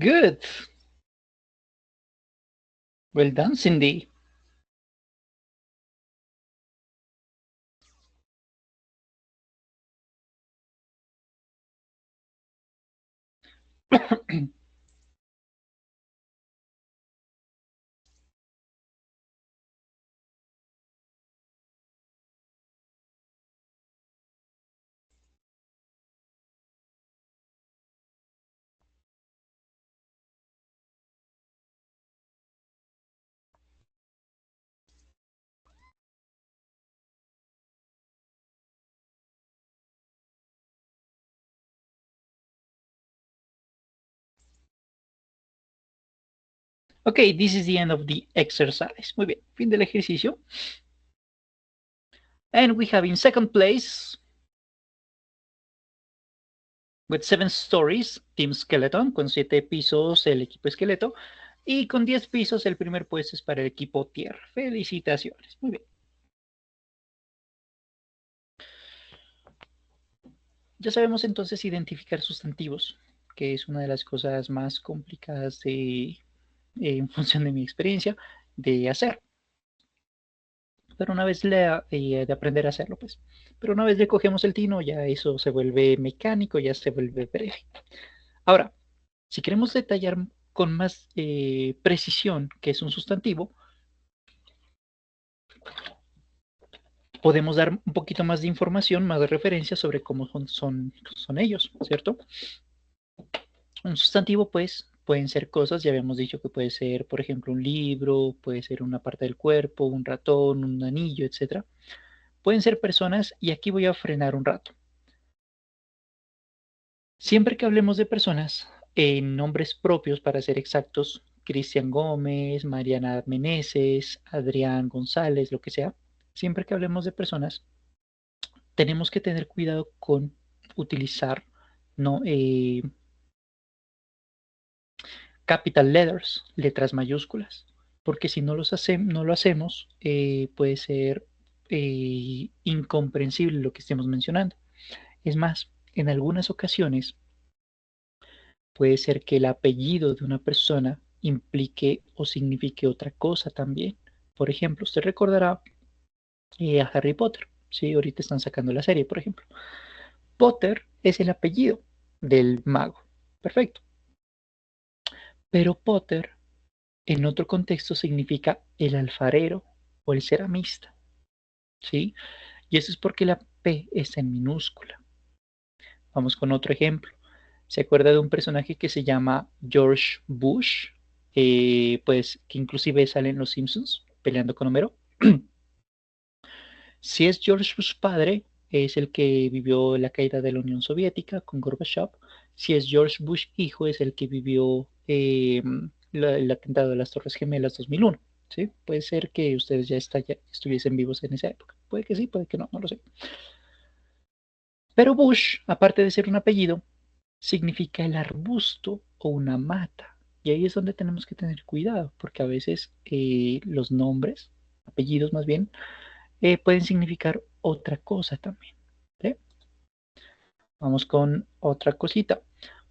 Good. Well done, Cindy. Okay, this is the end of the exercise. Muy bien, fin del ejercicio. And we have in second place, with 7 stories, Team Skeleton, con 7 pisos el equipo esqueleto, y con 10 pisos el primer puesto es para el equipo tierra. Felicitaciones, muy bien. Ya sabemos entonces identificar sustantivos, que es una de las cosas más complicadas en función de mi experiencia, de hacer. Pero una vez de aprender a hacerlo, pues. Pero una vez le cogemos el tino, ya eso se vuelve mecánico, ya se vuelve breve. Ahora, si queremos detallar con más precisión qué es un sustantivo, podemos dar un poquito más de información, más de referencia sobre cómo son ellos, ¿cierto? Un sustantivo, pues, pueden ser cosas, ya habíamos dicho que puede ser, por ejemplo, un libro, puede ser una parte del cuerpo, un ratón, un anillo, etcétera. Pueden ser personas, y aquí voy a frenar un rato. Siempre que hablemos de personas, en nombres propios, para ser exactos, Cristian Gómez, Mariana Meneses, Adrián González, lo que sea, siempre que hablemos de personas, tenemos que tener cuidado con utilizar no, capital letters, letras mayúsculas, porque si no lo hacemos, puede ser incomprensible lo que estemos mencionando. Es más, en algunas ocasiones puede ser que el apellido de una persona implique o signifique otra cosa también. Por ejemplo, usted recordará a Harry Potter, ¿sí? Ahorita están sacando la serie, por ejemplo. Potter es el apellido del mago. Perfecto. Pero Potter en otro contexto significa el alfarero o el ceramista, ¿sí? Y eso es porque la P está en minúscula. Vamos con otro ejemplo. ¿Se acuerda de un personaje que se llama George Bush? Pues que inclusive sale en Los Simpsons peleando con Homero. Si es George Bush padre, es el que vivió la caída de la Unión Soviética con Gorbachev. Si es George Bush hijo, es el que vivió el atentado de las Torres Gemelas 2001. ¿Sí? Puede ser que ustedes ya estuviesen vivos en esa época. Puede que sí, puede que no, no lo sé. Pero Bush, aparte de ser un apellido, significa el arbusto o una mata. Y ahí es donde tenemos que tener cuidado, porque a veces los nombres, apellidos más bien, pueden significar otra cosa también. ¿Sí? Vamos con otra cosita.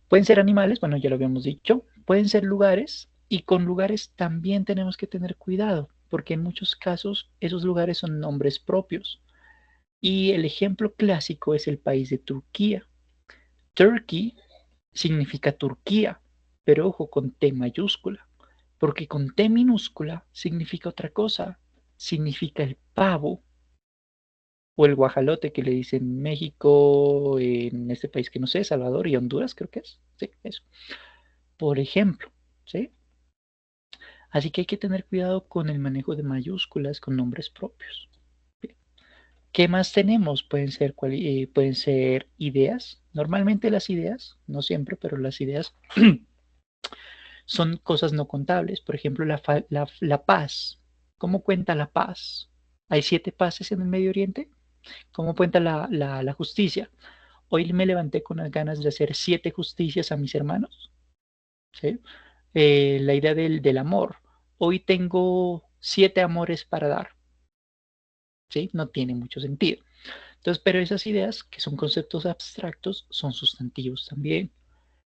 Pueden ser animales, bueno, ya lo habíamos dicho, pueden ser lugares y con lugares también tenemos que tener cuidado, porque en muchos casos esos lugares son nombres propios. Y el ejemplo clásico es el país de Turquía. Turkey significa Turquía, pero ojo con T mayúscula, porque con T minúscula significa otra cosa, significa el pavo o el guajalote que le dicen en México, en este país que no sé, Salvador y Honduras creo que es, sí, eso, por ejemplo, ¿sí? Así que hay que tener cuidado con el manejo de mayúsculas con nombres propios. ¿Qué más tenemos? Pueden ser ideas. Normalmente las ideas, no siempre, pero las ideas son cosas no contables. Por ejemplo, la paz. ¿Cómo cuenta la paz? ¿Hay 7 paces en el Medio Oriente? ¿Cómo cuenta la justicia? Hoy me levanté con las ganas de hacer 7 justicias a mis hermanos. ¿Sí? La idea del amor. Hoy tengo 7 amores para dar. ¿Sí? No tiene mucho sentido. Entonces, pero esas ideas, que son conceptos abstractos, son sustantivos también.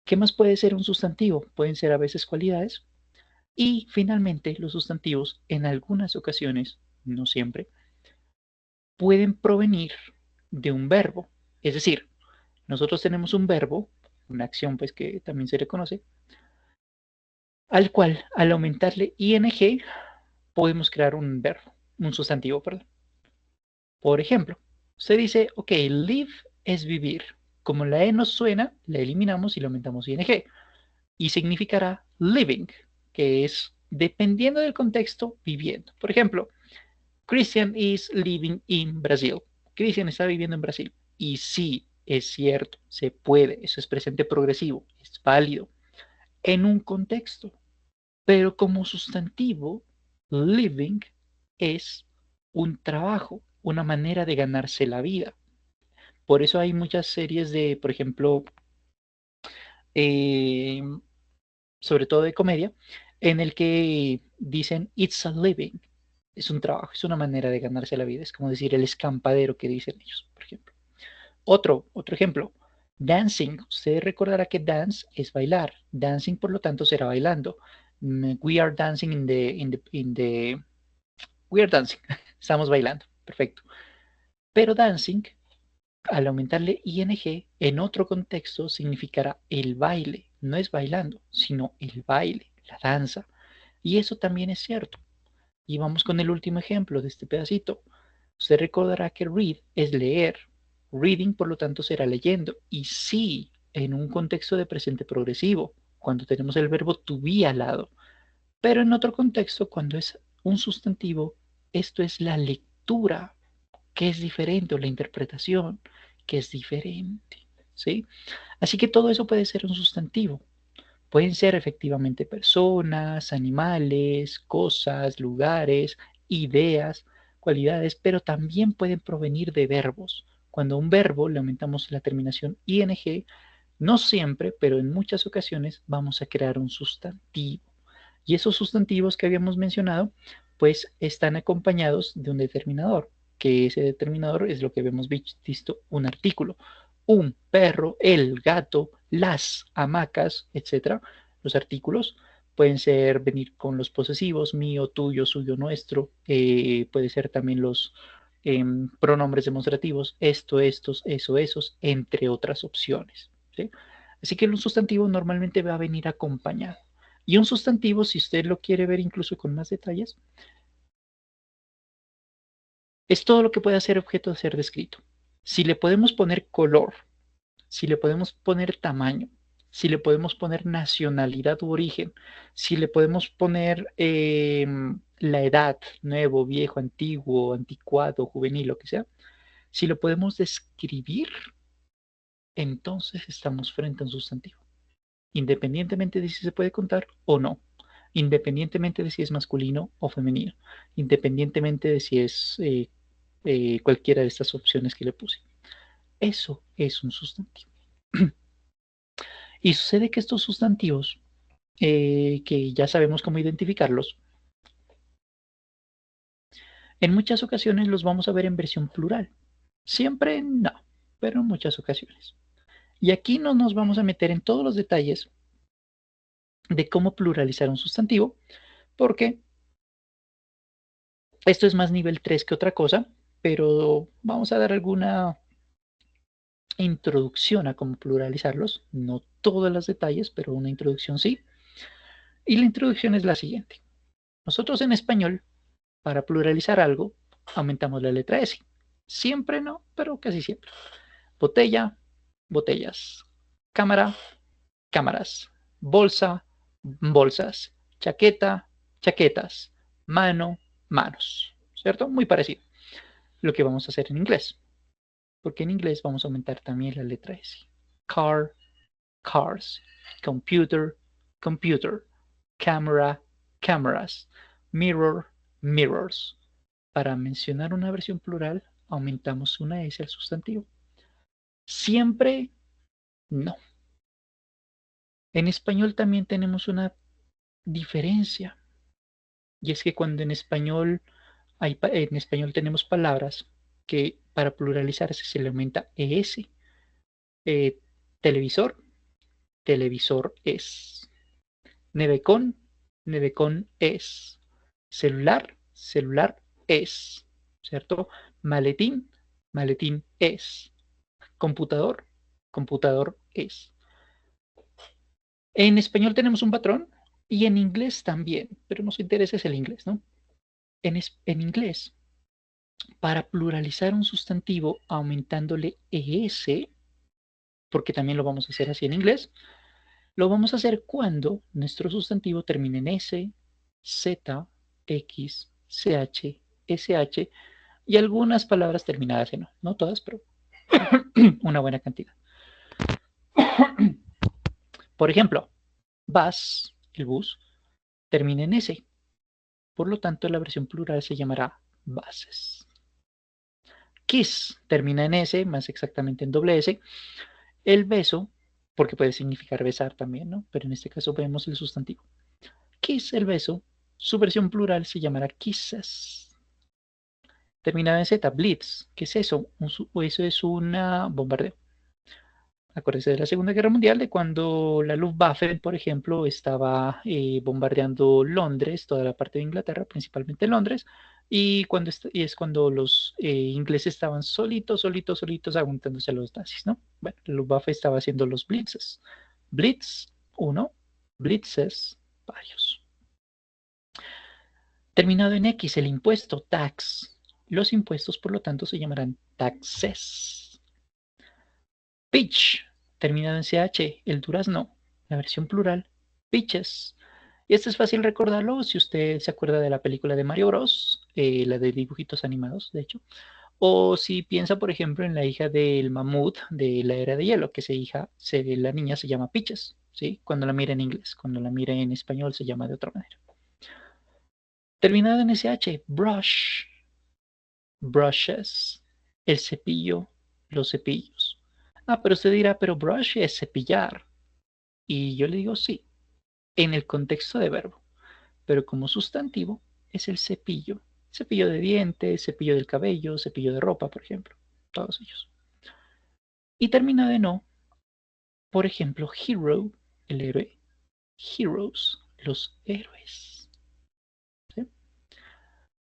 ¿Qué más puede ser un sustantivo? Pueden ser a veces cualidades. Y finalmente, los sustantivos, en algunas ocasiones, no siempre, pueden provenir de un verbo. Es decir, nosotros tenemos un verbo, una acción pues que también se le conoce, al cual al aumentarle ing podemos crear un verbo, un sustantivo, perdón. Por ejemplo, usted dice, ok, live es vivir. Como la E nos suena, la eliminamos y le aumentamos ing. Y significará living, que es, dependiendo del contexto, viviendo. Por ejemplo, Christian is living in Brazil. Christian está viviendo en Brasil. Y sí, es cierto, se puede, eso es presente progresivo, es válido en un contexto. Pero como sustantivo, living es un trabajo, una manera de ganarse la vida. Por eso hay muchas series de, por ejemplo, eh, sobre todo de comedia, en el que dicen it's a living, es un trabajo, es una manera de ganarse la vida, es como decir el escampadero que dicen ellos, por ejemplo. Otro ejemplo, dancing, usted recordará que dance es bailar, dancing por lo tanto será bailando. We are dancing we are dancing, estamos bailando, perfecto. Pero dancing, al aumentarle ing, en otro contexto significará el baile, no es bailando, sino el baile, la danza. Y eso también es cierto. Y vamos con el último ejemplo de este pedacito. Usted recordará que read es leer. Reading, por lo tanto, será leyendo. Y sí, en un contexto de presente progresivo, cuando tenemos el verbo to be al lado. Pero en otro contexto, cuando es un sustantivo, esto es la lectura, que es diferente, o la interpretación, que es diferente. ¿Sí? Así que todo eso puede ser un sustantivo. Pueden ser efectivamente personas, animales, cosas, lugares, ideas, cualidades, pero también pueden provenir de verbos. Cuando a un verbo le aumentamos la terminación ing, no siempre, pero en muchas ocasiones vamos a crear un sustantivo. Y esos sustantivos que habíamos mencionado, pues están acompañados de un determinador, que ese determinador es lo que habíamos visto, un artículo. Un perro, el gato, las hamacas, etcétera. Los artículos pueden ser venir con los posesivos, mío, tuyo, suyo, nuestro. Puede ser también los pronombres demostrativos, esto, estos, eso, esos, entre otras opciones. ¿Sí? Así que un sustantivo normalmente va a venir acompañado. Y un sustantivo, si usted lo quiere ver incluso con más detalles, es todo lo que puede ser objeto de ser descrito. Si le podemos poner color, si le podemos poner tamaño, si le podemos poner nacionalidad u origen, si le podemos poner la edad, nuevo, viejo, antiguo, anticuado, juvenil, lo que sea, si lo podemos describir, entonces estamos frente a un sustantivo, independientemente de si se puede contar o no, independientemente de si es masculino o femenino, independientemente de si es cualquiera de estas opciones que le puse. Eso es un sustantivo. Y sucede que estos sustantivos, que ya sabemos cómo identificarlos, en muchas ocasiones los vamos a ver en versión plural. Siempre no, pero en muchas ocasiones. Y aquí no nos vamos a meter en todos los detalles de cómo pluralizar un sustantivo, porque esto es más nivel 3 que otra cosa, pero vamos a dar alguna introducción a cómo pluralizarlos, no todos los detalles, pero una introducción sí. Y la introducción es la siguiente. Nosotros en español, para pluralizar algo, aumentamos la letra S. Siempre no, pero casi siempre. Botella, botellas. Cámara, cámaras. Bolsa, bolsas. Chaqueta, chaquetas. Mano, manos. ¿Cierto? Muy parecido. Lo que vamos a hacer en inglés. Porque en inglés vamos a aumentar también la letra S. Car, cars. Computer, computer. Camera, cameras. Mirror, mirrors. Para mencionar una versión plural, aumentamos una S al sustantivo. Siempre no. En español también tenemos una diferencia. Y es que cuando en español tenemos palabras que para pluralizarse se le aumenta ES. Eh, televisor, televisor es. Nevecón, nevecón es. Celular, celular es. ¿Cierto? Maletín, maletín es. Computador, computador es. En español tenemos un patrón y en inglés también, pero nos interesa es el inglés, ¿no? En inglés, para pluralizar un sustantivo aumentándole ES, porque también lo vamos a hacer así en inglés, lo vamos a hacer cuando nuestro sustantivo termine en S, Z, X, CH, SH y algunas palabras terminadas en O. No todas, pero una buena cantidad. Por ejemplo, bus, el bus, termina en S. Por lo tanto, la versión plural se llamará buses. Kiss termina en S, más exactamente en doble S. El beso, porque puede significar besar también, ¿no? Pero en este caso vemos el sustantivo. Kiss, el beso, su versión plural se llamará kisses. Terminado en Z, blitz. ¿Qué es eso? Eso es una bombardeo. Acuérdense de la Segunda Guerra Mundial, de cuando la Luftwaffe, por ejemplo, estaba bombardeando Londres, toda la parte de Inglaterra, principalmente Londres, y es cuando los ingleses estaban solitos, solitos, solitos, aguantándose a los nazis, ¿no? Bueno, la Luftwaffe estaba haciendo los blitzes. Blitz, uno, blitzes, varios. Terminado en X, el impuesto, tax. Los impuestos, por lo tanto, se llamarán taxes. Peach, terminado en CH, el durazno, la versión plural, peaches. Y esto es fácil recordarlo si usted se acuerda de la película de Mario Bros, la de dibujitos animados, de hecho. O si piensa, por ejemplo, en la hija del mamut de la era de hielo, que la niña se llama Peaches, ¿sí? Cuando la mira en inglés, cuando la mira en español se llama de otra manera. Terminado en SH, brush, brushes, el cepillo, los cepillos. Ah, pero usted dirá, pero brush es cepillar. Y yo le digo sí, en el contexto de verbo, pero como sustantivo es el cepillo. Cepillo de dientes, cepillo del cabello, cepillo de ropa, por ejemplo. Todos ellos. Y termina de no, por ejemplo, hero, el héroe. Heroes, los héroes. ¿Sí?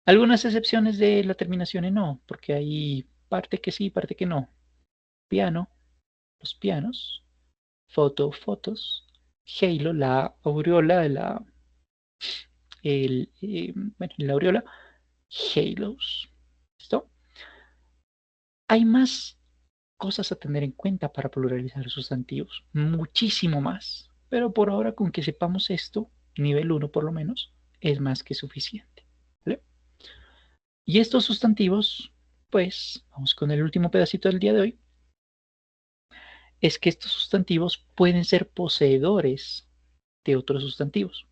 Algunas excepciones de la terminación en no, porque hay parte que sí, parte que no. Piano, los pianos. Foto, fotos. Halo, la aureola, bueno, la aureola. Halos. ¿Listo? Hay más cosas a tener en cuenta para pluralizar sustantivos, muchísimo más. Pero por ahora, con que sepamos esto, nivel 1 por lo menos, es más que suficiente. ¿Vale? Y estos sustantivos, pues, vamos con el último pedacito del día de hoy, es que estos sustantivos pueden ser poseedores de otros sustantivos.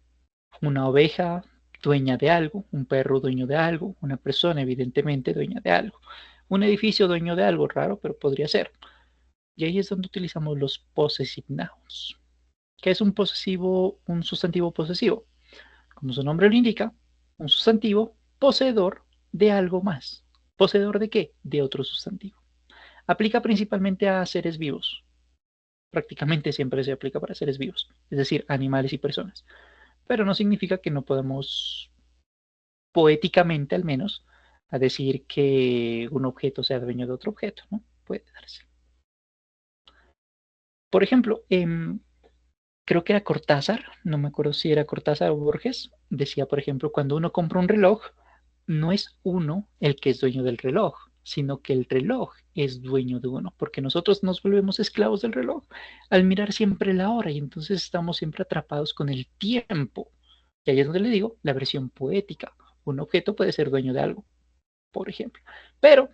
Una oveja dueña de algo, un perro dueño de algo, una persona evidentemente dueña de algo, un edificio dueño de algo raro, pero podría ser. Y ahí es donde utilizamos los possessive nouns. ¿Qué es un sustantivo posesivo? Como su nombre lo indica, un sustantivo poseedor de algo más. ¿Poseedor de qué? De otro sustantivo. Aplica principalmente a seres vivos. prácticamente siempre se aplica para seres vivos, es decir, animales y personas. Pero no significa que no podamos, poéticamente al menos, a decir que un objeto sea dueño de otro objeto, ¿no? Puede darse. Por ejemplo, creo que era Cortázar, no me acuerdo si era Cortázar o Borges, decía, por ejemplo, cuando uno compra un reloj, no es uno el que es dueño del reloj, sino que el reloj es dueño de uno, porque nosotros nos volvemos esclavos del reloj al mirar siempre la hora y entonces estamos siempre atrapados con el tiempo. Y ahí es donde le digo la versión poética. Un objeto puede ser dueño de algo, por ejemplo. Pero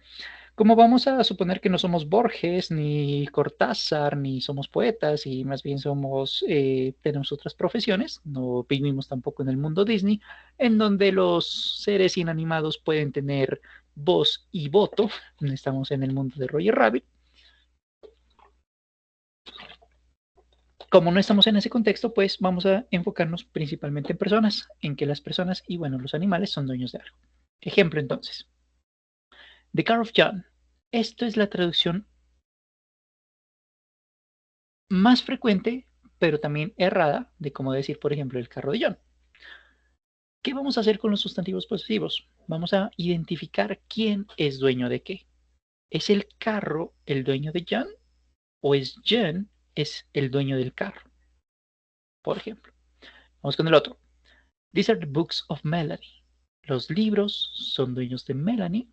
como vamos a suponer que no somos Borges, ni Cortázar, ni somos poetas, y más bien tenemos otras profesiones, no vivimos tampoco en el mundo Disney, en donde los seres inanimados pueden tener voz y voto, no estamos en el mundo de Roger Rabbit. Como no estamos en ese contexto, pues vamos a enfocarnos principalmente en personas, en que las personas y bueno, los animales son dueños de algo. Ejemplo entonces, The Car of John. Esto es la traducción más frecuente, pero también errada, de cómo decir, por ejemplo, el carro de John. ¿Qué vamos a hacer con los sustantivos posesivos? Vamos a identificar quién es dueño de qué. ¿Es el carro el dueño de John? ¿O es John es el dueño del carro? Por ejemplo. Vamos con el otro. These are the books of Melanie. ¿Los libros son dueños de Melanie?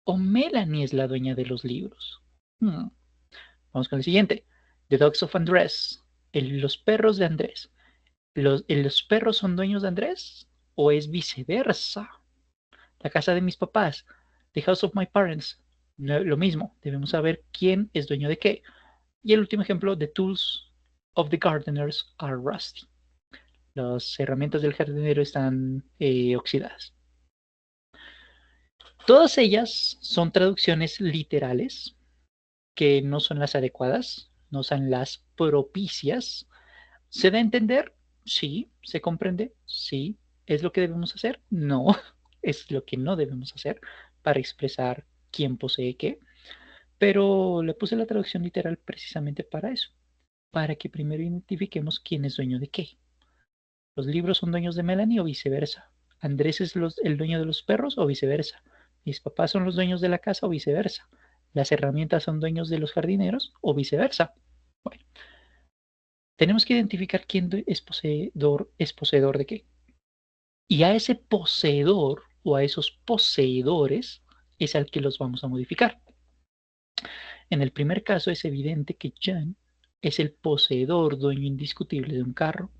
¿O Melanie es la dueña de los libros? Vamos con el siguiente. The dogs of Andrés. Los perros de Andrés. ¿Los perros son dueños de Andrés? ¿O es viceversa? La casa de mis papás, the house of my parents, lo mismo, debemos saber quién es dueño de qué. Y el último ejemplo, the tools of the gardeners are rusty. Las herramientas del jardinero están oxidadas. Todas ellas son traducciones literales, que no son las adecuadas, no son las propicias. ¿Se da a entender? Sí. ¿Se comprende? Sí. ¿Es lo que debemos hacer? No. Es lo que no debemos hacer para expresar quién posee qué. Pero le puse la traducción literal precisamente para eso, para que primero identifiquemos quién es dueño de qué. ¿Los libros son dueños de Melanie o viceversa? ¿Andrés es el dueño de los perros o viceversa? ¿Mis papás son los dueños de la casa o viceversa? ¿Las herramientas son dueños de los jardineros o viceversa? Bueno, tenemos que identificar quién es poseedor de qué. Y a ese poseedor o a esos poseedores es al que los vamos a modificar. En el primer caso es evidente que John es el poseedor, dueño indiscutible de un carro.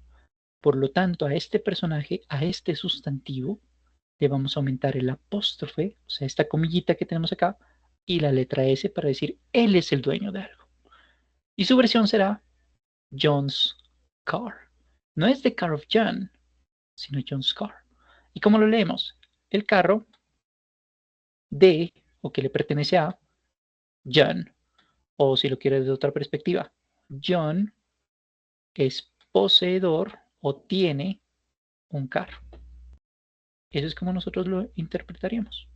Por lo tanto, a este personaje, a este sustantivo, le vamos a aumentar el apóstrofe, o sea, esta comillita que tenemos acá, y la letra S para decir él es el dueño de algo. Y su versión será John's car. No es the car of John, sino John's car. ¿Y cómo lo leemos? El carro de o que le pertenece a John, o si lo quieres de otra perspectiva, John es poseedor o tiene un carro. Eso es como nosotros lo interpretaríamos.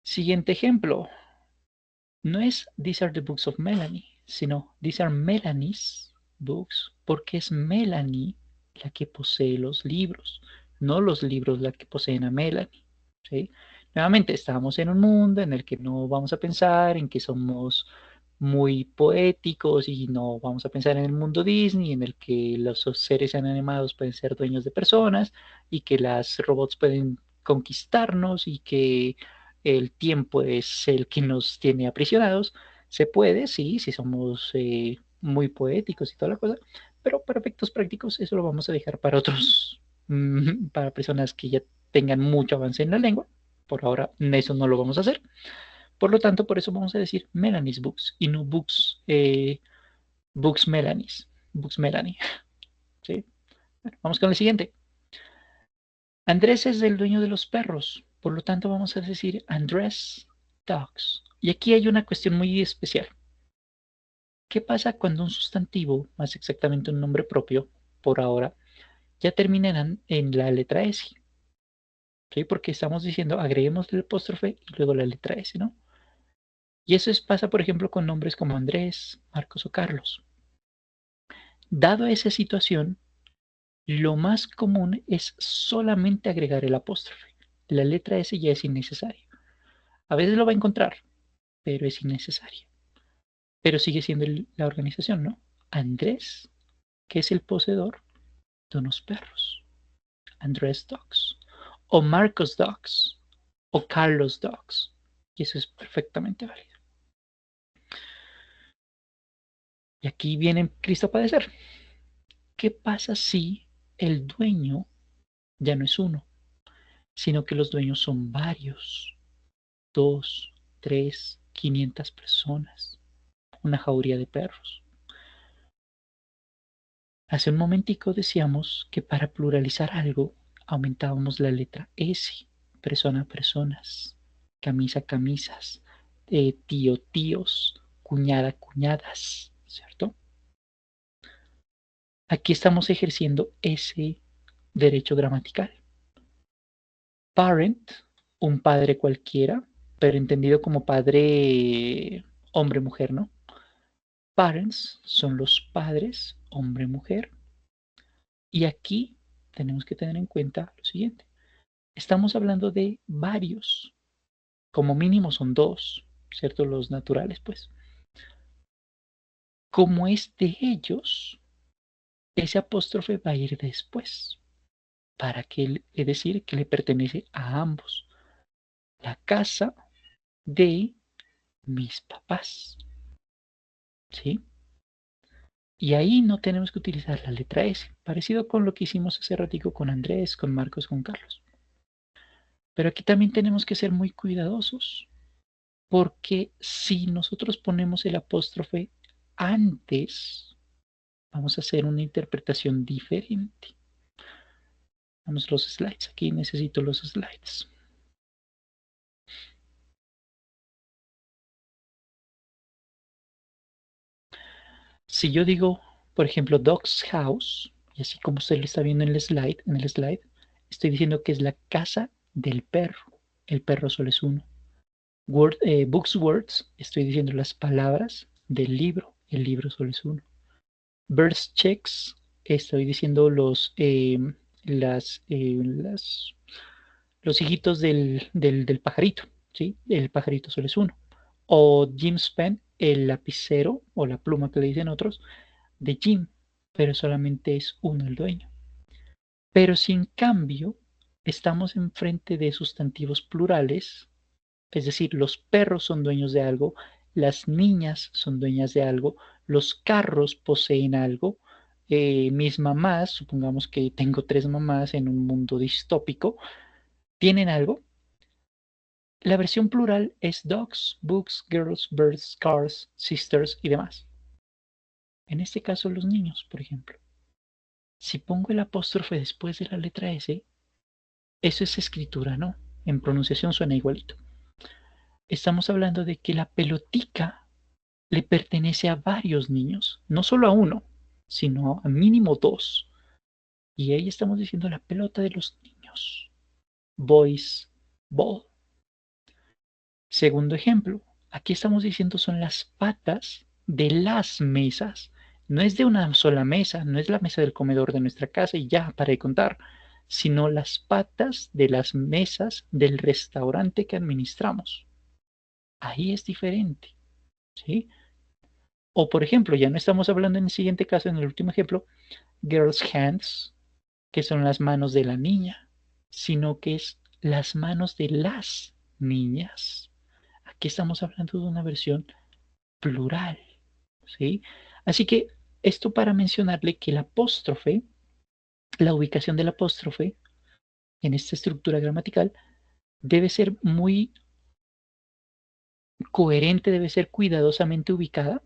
Siguiente ejemplo. No es These are the books of Melanie, sino These are Melanie's books, porque es Melanie la que posee los libros, no los libros la que poseen a Melanie. ¿Sí? Nuevamente, estamos en un mundo en el que no vamos a pensar en que somos muy poéticos y no vamos a pensar en el mundo Disney, en el que los seres animados pueden ser dueños de personas y que las robots pueden conquistarnos y que el tiempo es el que nos tiene aprisionados. Se puede, sí, si somos muy poéticos y toda la cosa, pero para efectos prácticos eso lo vamos a dejar para otros, para personas que ya tengan mucho avance en la lengua. Por ahora eso no lo vamos a hacer. Por lo tanto, por eso vamos a decir Melanie's Books y no Books Melanie's, Books Melanie. ¿Sí? Bueno, vamos con el siguiente. Andrés es el dueño de los perros, por lo tanto vamos a decir Andrés Dogs. Y aquí hay una cuestión muy especial. ¿Qué pasa cuando un sustantivo, más exactamente un nombre propio, por ahora, ya termina en la letra S? ¿Sí? Porque estamos diciendo agreguemos el apóstrofe y luego la letra S, ¿no? Y eso pasa, por ejemplo, con nombres como Andrés, Marcos o Carlos. Dado esa situación, lo más común es solamente agregar el apóstrofe. La letra S ya es innecesaria. A veces lo va a encontrar, pero es innecesaria. Pero sigue siendo la organización, ¿no? Andrés, que es el poseedor de unos perros. Andrés Dogs. O Marcos Dogs. O Carlos Dogs. Y eso es perfectamente válido. Y aquí viene Cristo a padecer. ¿Qué pasa si el dueño ya no es uno, sino que los dueños son varios? Dos, tres, 500 personas. Una jauría de perros. Hace un momentico decíamos que para pluralizar algo aumentábamos la letra S. Persona, personas. Camisa, camisas. Tío, tíos. Cuñada, cuñadas. ¿Cierto? Aquí estamos ejerciendo ese derecho gramatical. Parent, un padre cualquiera, pero entendido como padre hombre-mujer, ¿no? Parents son los padres hombre-mujer. Y aquí tenemos que tener en cuenta lo siguiente. Estamos hablando de varios. Como mínimo son dos, ¿cierto? Los naturales, pues. Como es de ellos, ese apóstrofe va a ir después. Para que, es decir, que le pertenece a ambos. La casa de mis papás. ¿Sí? Y ahí no tenemos que utilizar la letra S, parecido con lo que hicimos hace ratico con Andrés, con Marcos, con Carlos. Pero aquí también tenemos que ser muy cuidadosos, porque si nosotros ponemos el apóstrofe antes, vamos a hacer una interpretación diferente. Vamos a los slides, aquí necesito los slides. Si yo digo, por ejemplo, dog's house, y así como usted lo está viendo en el slide, estoy diciendo que es la casa del perro. El perro solo es uno. Books words, estoy diciendo las palabras del libro. El libro solo es uno. Birds checks, estoy diciendo los hijitos del pajarito. ¿Sí? El pajarito solo es uno. O Jim's pen, el lapicero o la pluma que le dicen otros, de Jim, pero solamente es uno el dueño. Pero si en cambio estamos enfrente de sustantivos plurales, es decir, los perros son dueños de algo, las niñas son dueñas de algo, los carros poseen algo, mis mamás, supongamos que tengo tres mamás en un mundo distópico, tienen algo. La versión plural es dogs, books, girls, birds, cars, sisters y demás. En este caso los niños, por ejemplo. Si pongo el apóstrofe después de la letra S, eso es escritura, ¿no? En pronunciación suena igualito. Estamos hablando de que la pelotica le pertenece a varios niños, no solo a uno, sino a mínimo dos. Y ahí estamos diciendo la pelota de los niños. Boys, ball. Segundo ejemplo, aquí estamos diciendo son las patas de las mesas. No es de una sola mesa, no es la mesa del comedor de nuestra casa y ya, para de contar, sino las patas de las mesas del restaurante que administramos. Ahí es diferente, ¿sí? O por ejemplo, ya no estamos hablando en el siguiente caso, en el último ejemplo, girls' hands, que son las manos de la niña, sino que es las manos de las niñas. Aquí estamos hablando de una versión plural, ¿sí? Así que esto para mencionarle que el apóstrofe, la ubicación del apóstrofe en esta estructura gramatical debe ser muy coherente, debe ser cuidadosamente ubicada,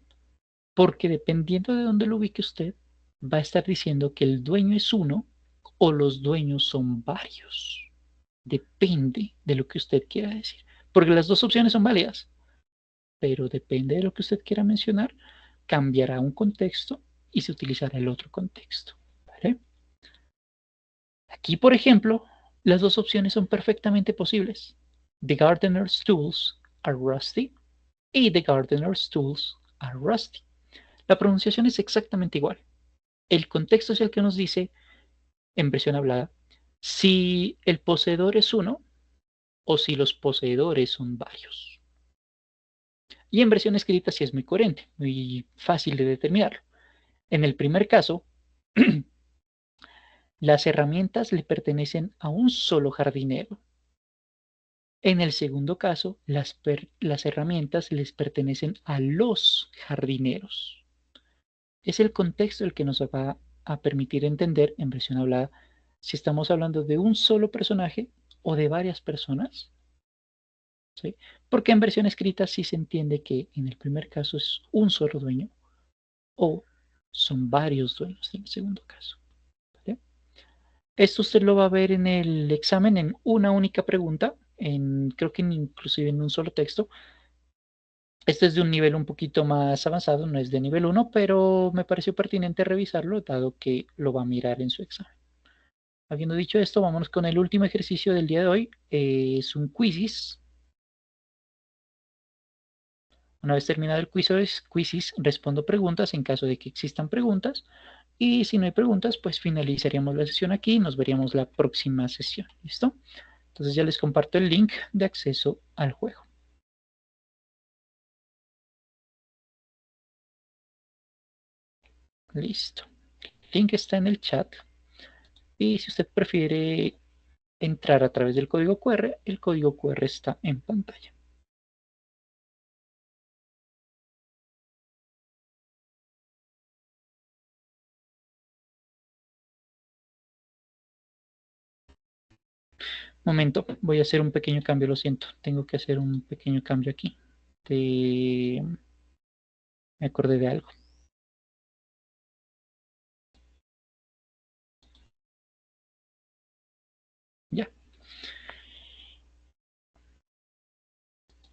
porque dependiendo de dónde lo ubique usted, va a estar diciendo que el dueño es uno o los dueños son varios. Depende de lo que usted quiera decir, porque las dos opciones son válidas, pero depende de lo que usted quiera mencionar, cambiará un contexto y se utilizará el otro contexto. ¿Vale? Aquí, por ejemplo, las dos opciones son perfectamente posibles. The gardener's tools are rusty. y The Gardener's Tools are rusty. La pronunciación es exactamente igual. El contexto es el que nos dice, en versión hablada, si el poseedor es uno o si los poseedores son varios. Y en versión escrita sí es muy coherente, muy fácil de determinarlo. En el primer caso, las herramientas le pertenecen a un solo jardinero. En el segundo caso, las herramientas les pertenecen a los jardineros. Es el contexto el que nos va a permitir entender en versión hablada si estamos hablando de un solo personaje o de varias personas, ¿sí? Porque en versión escrita sí se entiende que en el primer caso es un solo dueño o son varios dueños en el segundo caso, ¿vale? Esto usted lo va a ver en el examen en una única pregunta, creo que inclusive en un solo texto. Este es de un nivel un poquito más avanzado, no es de nivel uno, pero me pareció pertinente revisarlo, dado que lo va a mirar en su examen. Habiendo dicho esto, vámonos con el último ejercicio del día de hoy. Es un quizzes. Una vez terminado el quizzes, respondo preguntas en caso de que existan preguntas. Y si no hay preguntas, pues finalizaríamos la sesión aquí y nos veríamos la próxima sesión. ¿Listo? Entonces ya les comparto el link de acceso al juego. Listo. El link está en el chat. Y si usted prefiere entrar a través del código QR, el código QR está en pantalla. Momento, voy a hacer un pequeño cambio, lo siento. Tengo que hacer un pequeño cambio aquí. Me acordé de algo. Ya.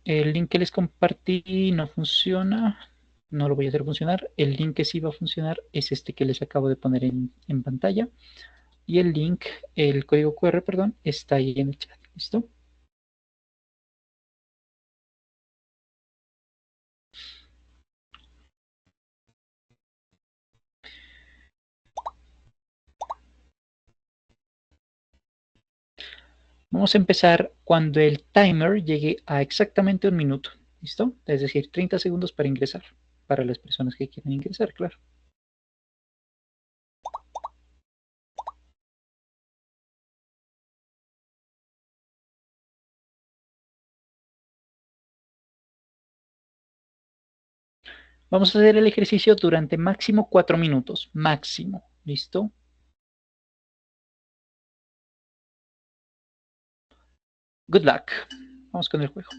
El link que les compartí no funciona. No lo voy a hacer funcionar. El link que sí va a funcionar es este que les acabo de poner en pantalla. Y el link, el código QR, perdón, está ahí en el chat. ¿Listo? Vamos a empezar cuando el timer llegue a exactamente un minuto. ¿Listo? Es decir, 30 segundos para ingresar. Para las personas que quieran ingresar, claro. Vamos a hacer el ejercicio durante máximo 4 minutos. Máximo. ¿Listo? Good luck. Vamos con el juego.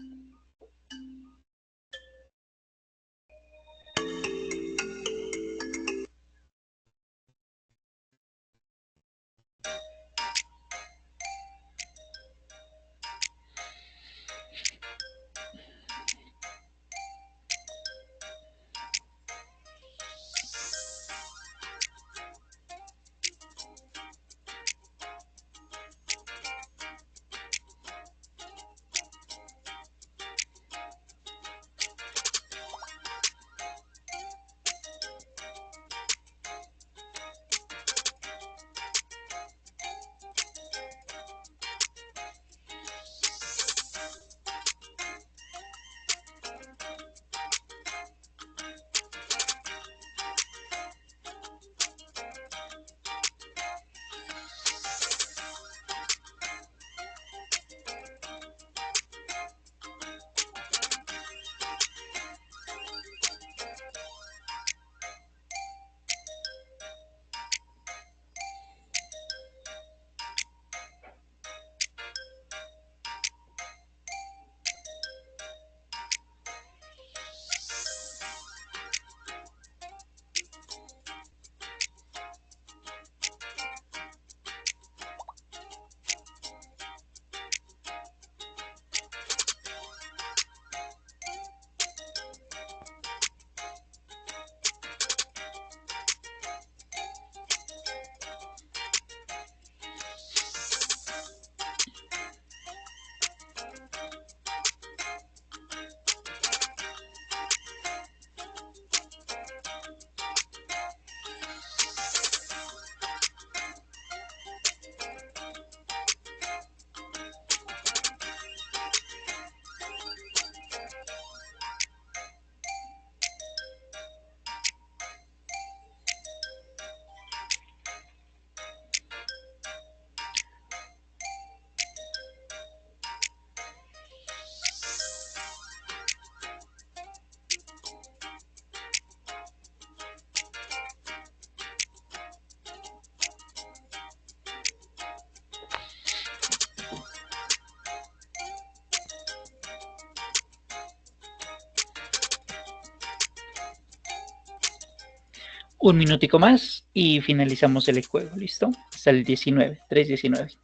Un minutico más y finalizamos el juego, ¿listo? Hasta el 19, 3:19.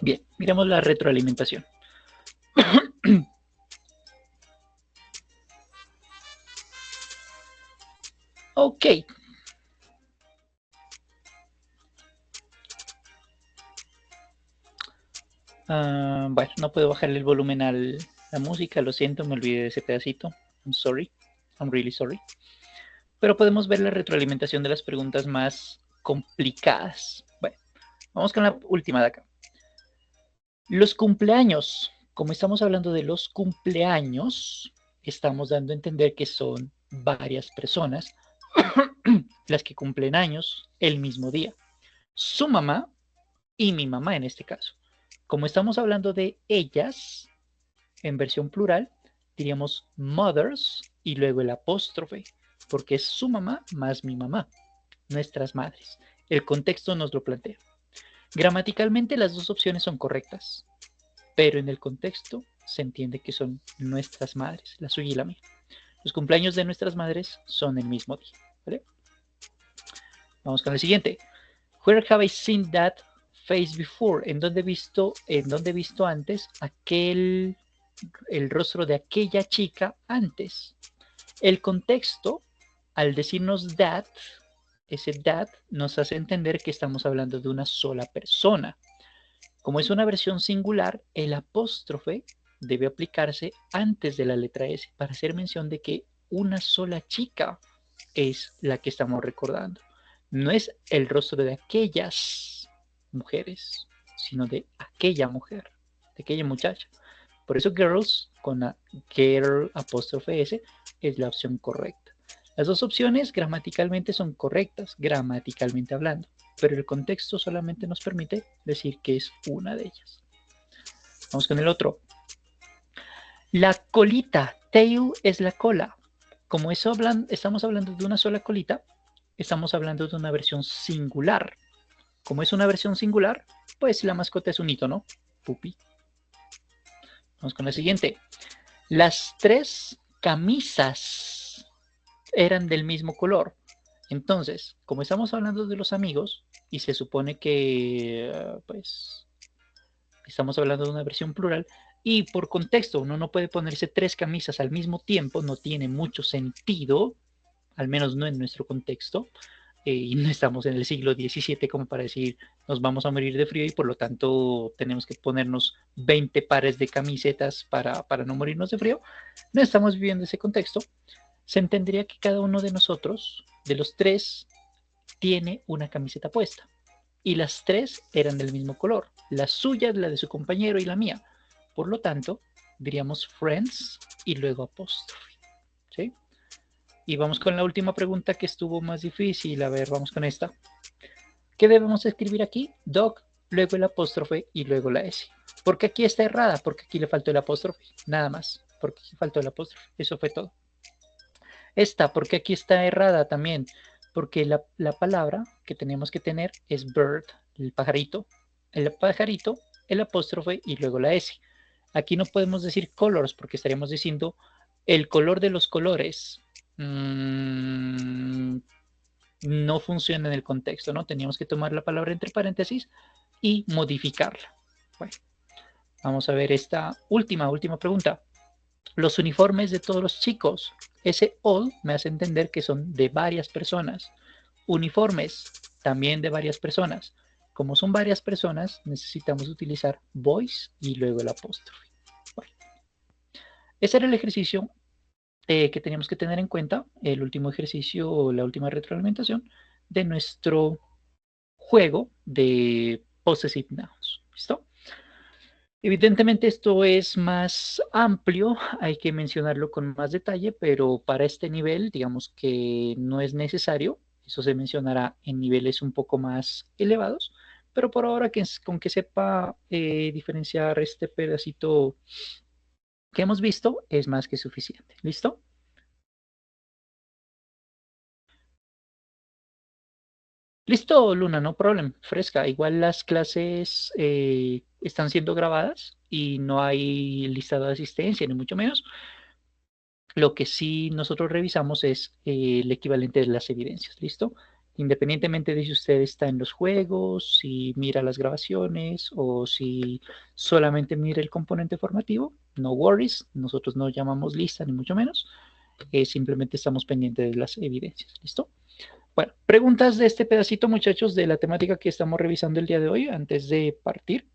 Bien, miremos la retroalimentación. Ok. Bueno, no puedo bajarle el volumen a la música, lo siento, me olvidé de ese pedacito. I'm sorry, I'm really sorry. Pero podemos ver la retroalimentación de las preguntas más complicadas. Bueno, vamos con la última de acá. Los cumpleaños. Como estamos hablando de los cumpleaños, estamos dando a entender que son varias personas las que cumplen años el mismo día. Su mamá y mi mamá en este caso. Como estamos hablando de ellas, en versión plural, diríamos mothers y luego el apóstrofe, porque es su mamá más mi mamá, nuestras madres. El contexto nos lo plantea. Gramaticalmente las dos opciones son correctas, pero en el contexto se entiende que son nuestras madres, la suya y la mía. Los cumpleaños de nuestras madres son el mismo día. ¿Vale? Vamos con el siguiente. Where have I seen that face before? ¿En dónde he visto antes el rostro de aquella chica antes? El contexto, al decirnos that, ese that nos hace entender que estamos hablando de una sola persona. Como es una versión singular, el apóstrofe debe aplicarse antes de la letra S para hacer mención de que una sola chica es la que estamos recordando. No es el rostro de aquellas mujeres, sino de aquella mujer, de aquella muchacha. Por eso girls con la girl apóstrofe S es la opción correcta. Las dos opciones gramaticalmente son correctas, gramaticalmente hablando, pero el contexto solamente nos permite decir que es una de ellas. Vamos con el otro. La colita, tail es la cola. Como eso estamos hablando de una sola colita, estamos hablando de una versión singular. Como es una versión singular, pues la mascota es un hito, ¿no? Pupi. Vamos con la siguiente. Las tres camisas eran del mismo color. Entonces, como estamos hablando de los amigos, y se supone que, pues, estamos hablando de una versión plural, y por contexto uno no puede ponerse tres camisas al mismo tiempo, no tiene mucho sentido, al menos no en nuestro contexto, y no estamos en el siglo XVII como para decir nos vamos a morir de frío y por lo tanto tenemos que ponernos 20 pares de camisetas para no morirnos de frío. No estamos viviendo ese contexto. Se entendería que cada uno de nosotros, de los tres, tiene una camiseta puesta. Y las tres eran del mismo color. La suya, la de su compañero y la mía. Por lo tanto, diríamos friends y luego apóstrofe. ¿Sí? Y vamos con la última pregunta que estuvo más difícil. A ver, vamos con esta. ¿Qué debemos escribir aquí? Dog, luego el apóstrofe y luego la S. ¿Por qué aquí está errada? Porque aquí le faltó el apóstrofe. Nada más. Porque aquí faltó el apóstrofe. Eso fue todo. Esta, porque aquí está errada también. Porque la palabra que tenemos que tener es bird, el pajarito, el apóstrofe y luego la S. Aquí no podemos decir colors porque estaríamos diciendo el color de los colores. No funciona en el contexto, ¿no? Teníamos que tomar la palabra entre paréntesis y modificarla. Bueno, vamos a ver esta última pregunta. Los uniformes de todos los chicos. Ese all me hace entender que son de varias personas. Uniformes, también de varias personas. Como son varias personas, necesitamos utilizar boys y luego el apóstrofe. Bueno, ese era el ejercicio que teníamos que tener en cuenta, el último ejercicio o la última retroalimentación de nuestro juego de Possessive Nouns. ¿Listo? Evidentemente esto es más amplio, hay que mencionarlo con más detalle, pero para este nivel, digamos que no es necesario. Eso se mencionará en niveles un poco más elevados, pero por ahora con que sepa diferenciar este pedacito que hemos visto es más que suficiente. ¿Listo? Listo, Luna, no problem, fresca. Igual las clases están siendo grabadas y no hay listado de asistencia, ni mucho menos. Lo que sí nosotros revisamos es el equivalente de las evidencias, ¿listo? Independientemente de si usted está en los juegos, si mira las grabaciones o si solamente mira el componente formativo, no worries, nosotros no llamamos lista ni mucho menos, simplemente estamos pendientes de las evidencias, ¿listo? Bueno, preguntas de este pedacito, muchachos, de la temática que estamos revisando el día de hoy antes de partir.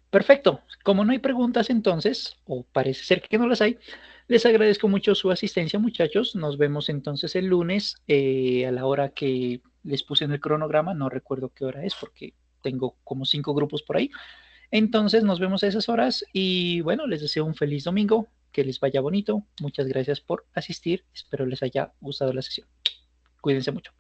Perfecto. Como no hay preguntas entonces, o parece ser que no las hay, les agradezco mucho su asistencia, muchachos. Nos vemos entonces el lunes a la hora que les puse en el cronograma. No recuerdo qué hora es porque tengo como 5 grupos por ahí. Entonces nos vemos a esas horas y bueno, les deseo un feliz domingo, que les vaya bonito. Muchas gracias por asistir. Espero les haya gustado la sesión. Cuídense mucho.